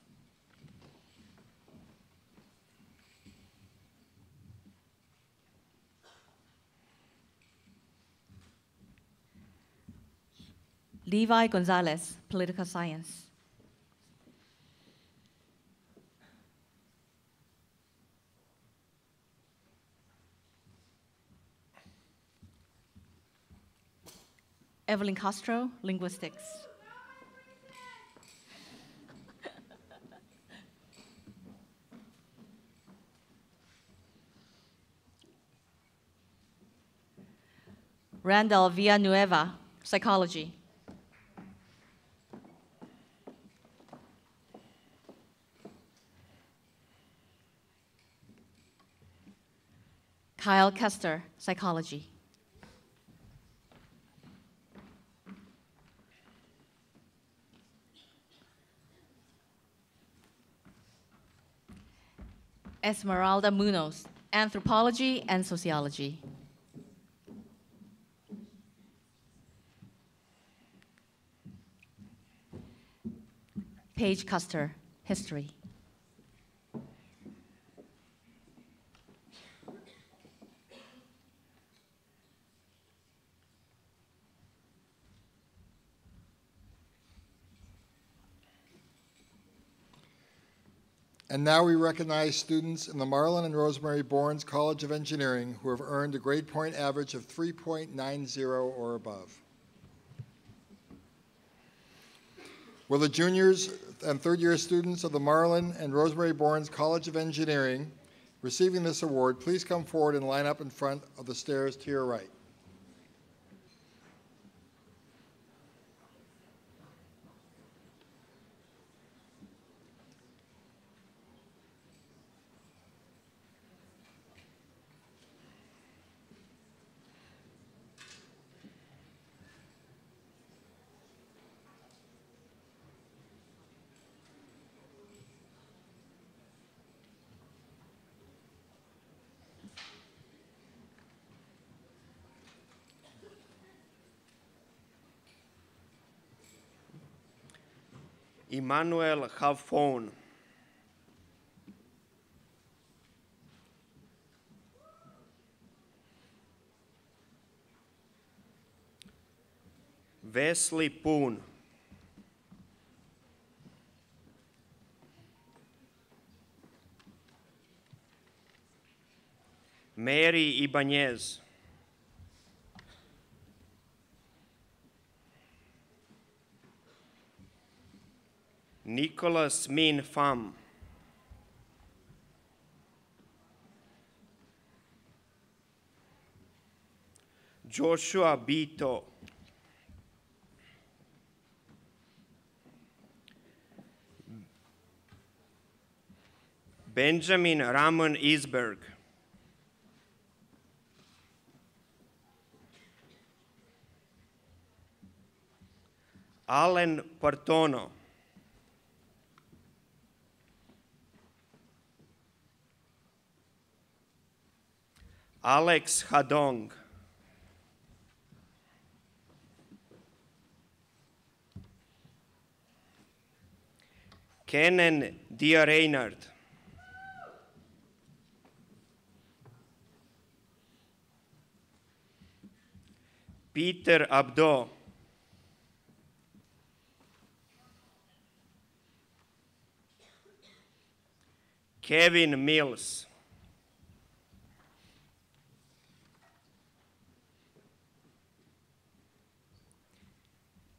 Levi Gonzalez, Political Science. Evelyn Castro, Linguistics. Randall Villanueva, Psychology. Kyle Kester, Psychology. Esmeralda Munoz, Anthropology and Sociology. Paige Custer, History. And now we recognize students in the Marlon and Rosemary Bournes College of Engineering who have earned a grade point average of 3.90 or above. Will the juniors and third-year students of the Marlon and Rosemary Bournes College of Engineering receiving this award please come forward and line up in front of the stairs to your right. Emmanuel Havfon. Wesley Poon. Mary Ibanez. Nicholas Min Pham. Joshua Bito. Benjamin Ramon Isberg. Allen Partono. Alex Hadong. Kenan Dia Reynard. Peter Abdo. Kevin Mills.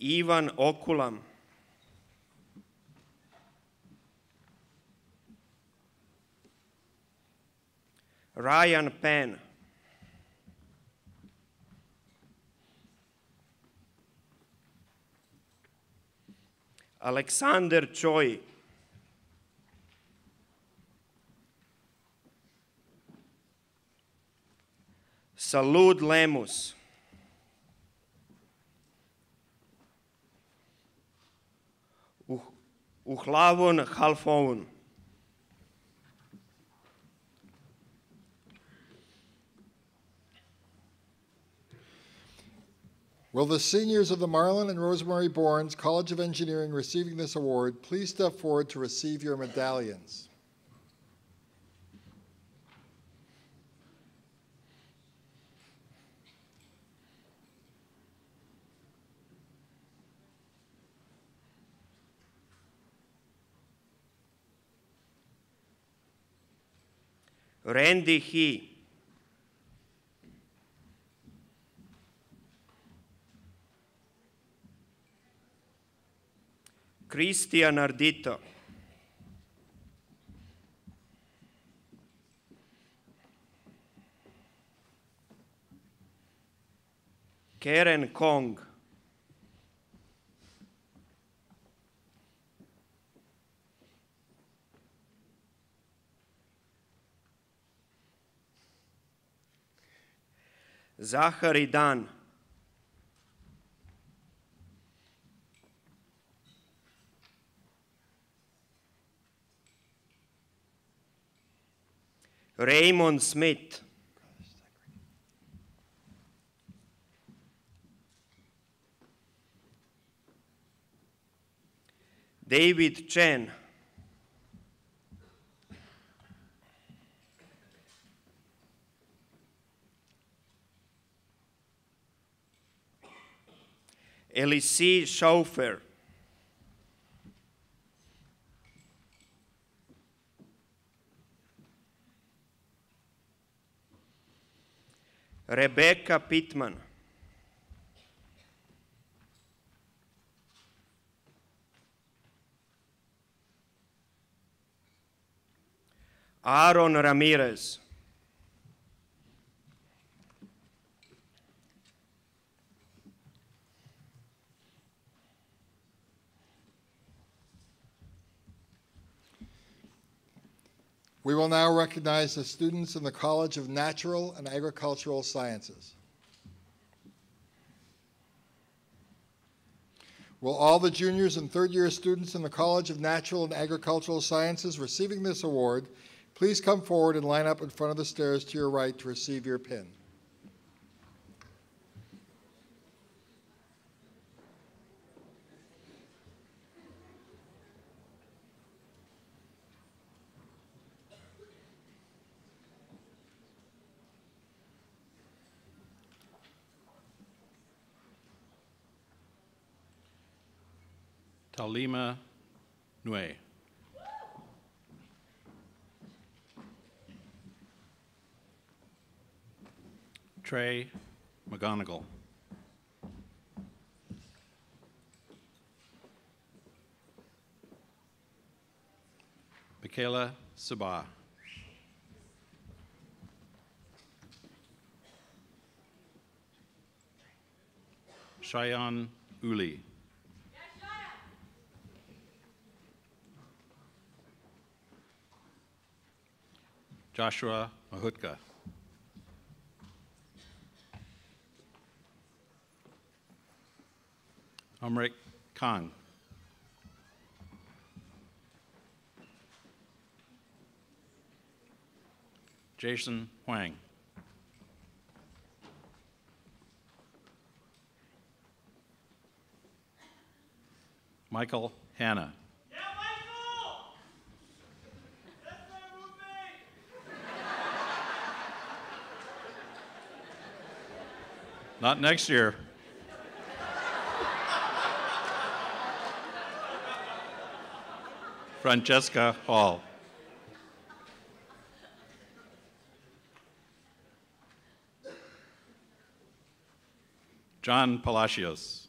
Ivan Okulam. Ryan Penn. Alexander Choi. Salud Lemus. Uchlavon Halfon. Will the seniors of the Marlon and Rosemary Bournes College of Engineering receiving this award please step forward to receive your medallions? Randy He. Christian Ardito. Karen Kong. Zachary Dunn. Raymond Smith. David Chen. Elise Schaufer. Rebecca Pittman. Aaron Ramirez. We will now recognize the students in the College of Natural and Agricultural Sciences. Will all the juniors and third-year students in the College of Natural and Agricultural Sciences receiving this award please come forward and line up in front of the stairs to your right to receive your pin. Talima Nue. Trey McGonigal. Michaela Sabah. Cheyenne Uli. Joshua Mahutka. Amrik Khan. Jason Huang. Michael Hanna. Yeah, Michael! That's my roommate! Not next year. Francesca Hall. John Palacios.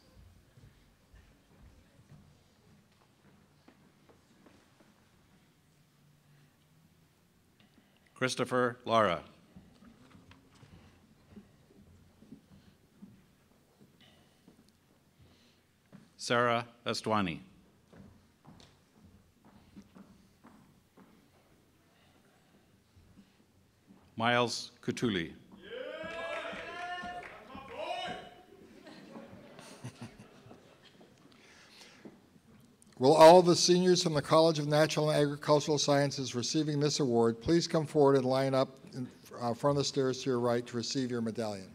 Christopher Lara. Sarah Estwani. Miles Kutuli. Will all the seniors from the College of Natural and Agricultural Sciences receiving this award please come forward and line up in front of the stairs to your right to receive your medallion.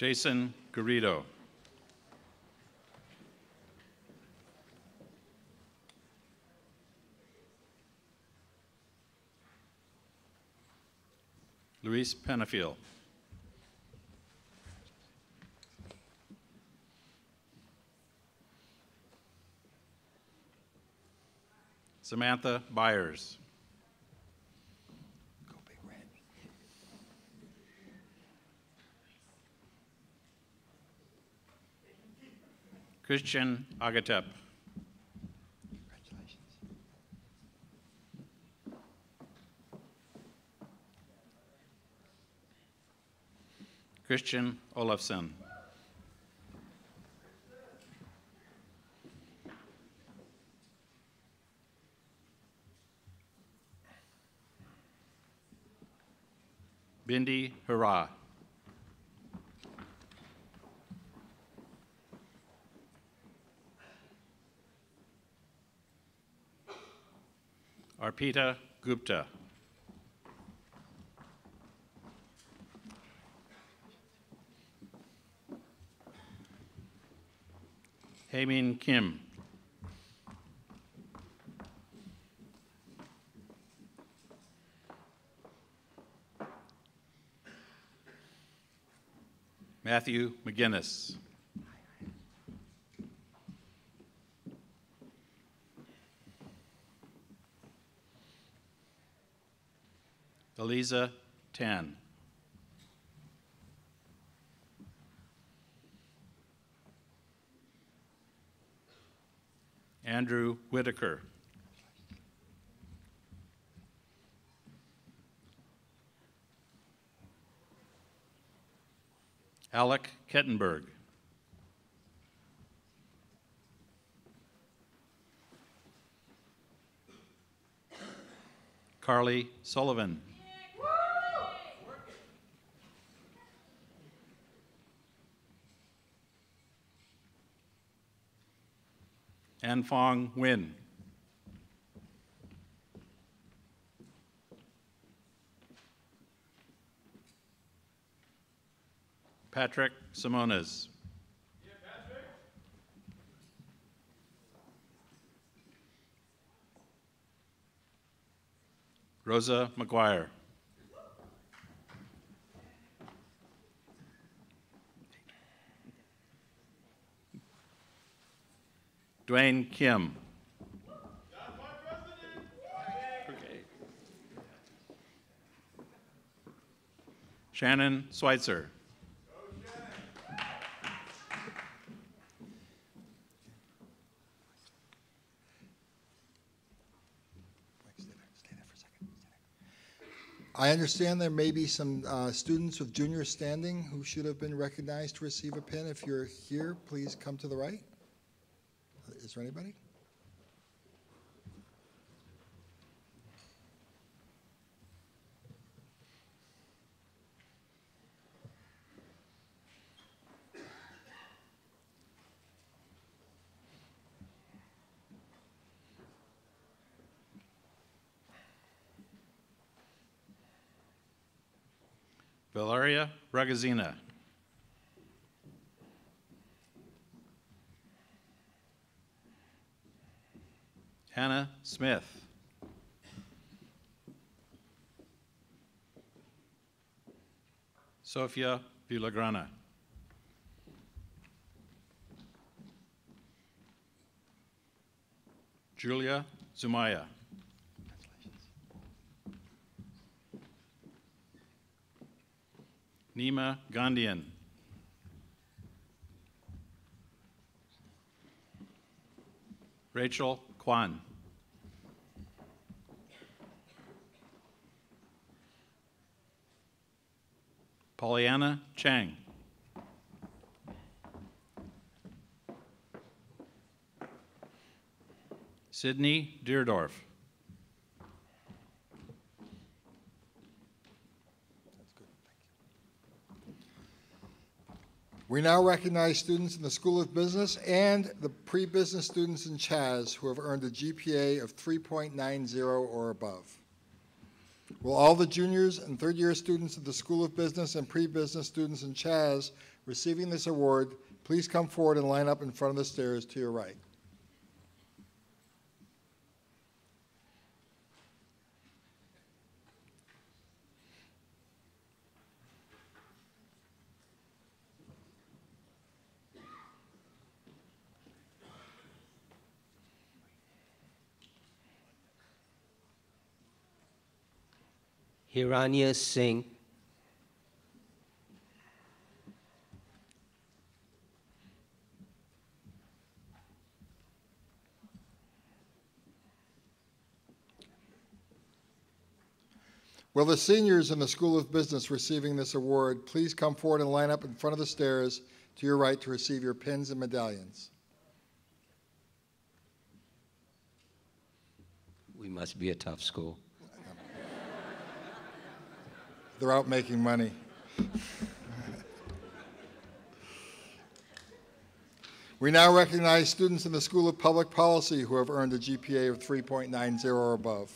Jason Garrido. Luis Penafiel. Samantha Byers. Christian Agatep. Congratulations. Christian Olafsson. Bindi Hurrah. Arpita Gupta. Haemin Kim. Matthew McGinnis. Eliza Tan. Andrew Whitaker. Alec Kettenberg. Carly Sullivan. An Fong Win. Patrick Simones. Rosa McGuire. Dwayne Kim. Okay. Shannon Schweitzer. I understand there may be some students with junior standing who should have been recognized to receive a pin. If you're here, please come to the right. Is there anybody? Valeria Ragazina. Hannah Smith. Sofia Villagrana. Julia Zumaya. Nima Gandhian. Rachel Kwan. Pollyanna Chang. Sydney Deerdorf. We now recognize students in the School of Business and the pre-business students in CHAS who have earned a GPA of 3.90 or above. Will all the juniors and third-year students of the School of Business and pre-business students in CHAS receiving this award please come forward and line up in front of the stairs to your right. Hiranya Singh. Will the seniors in the School of Business receiving this award please come forward and line up in front of the stairs to your right to receive your pins and medallions? We must be a tough school. They're out making money. We now recognize students in the School of Public Policy who have earned a GPA of 3.90 or above.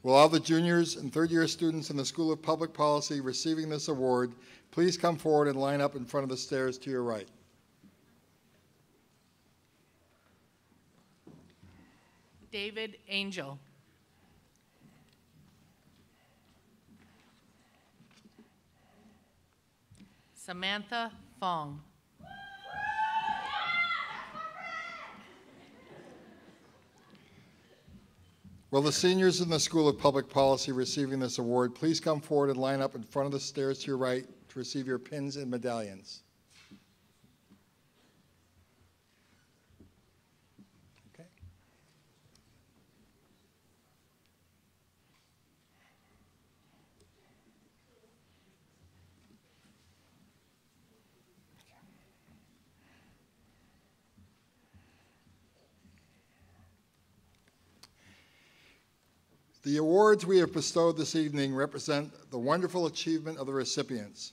Will all the juniors and third-year students in the School of Public Policy receiving this award please come forward and line up in front of the stairs to your right. David Angel. Samantha Fong. Will the seniors in the School of Public Policy receiving this award please come forward and line up in front of the stairs to your right to receive your pins and medallions. Okay. The awards we have bestowed this evening represent the wonderful achievement of the recipients.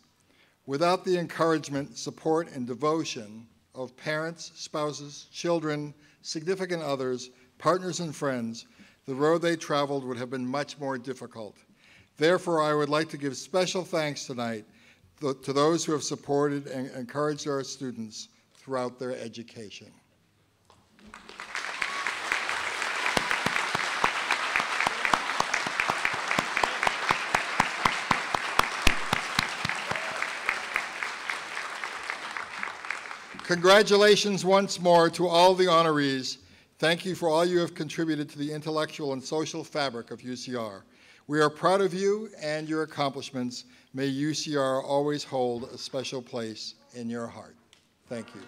Without the encouragement, support, and devotion of parents, spouses, children, significant others, partners, and friends, the road they traveled would have been much more difficult. Therefore, I would like to give special thanks tonight to those who have supported and encouraged our students throughout their education. Congratulations once more to all the honorees. Thank you for all you have contributed to the intellectual and social fabric of UCR. We are proud of you and your accomplishments. May UCR always hold a special place in your heart. Thank you.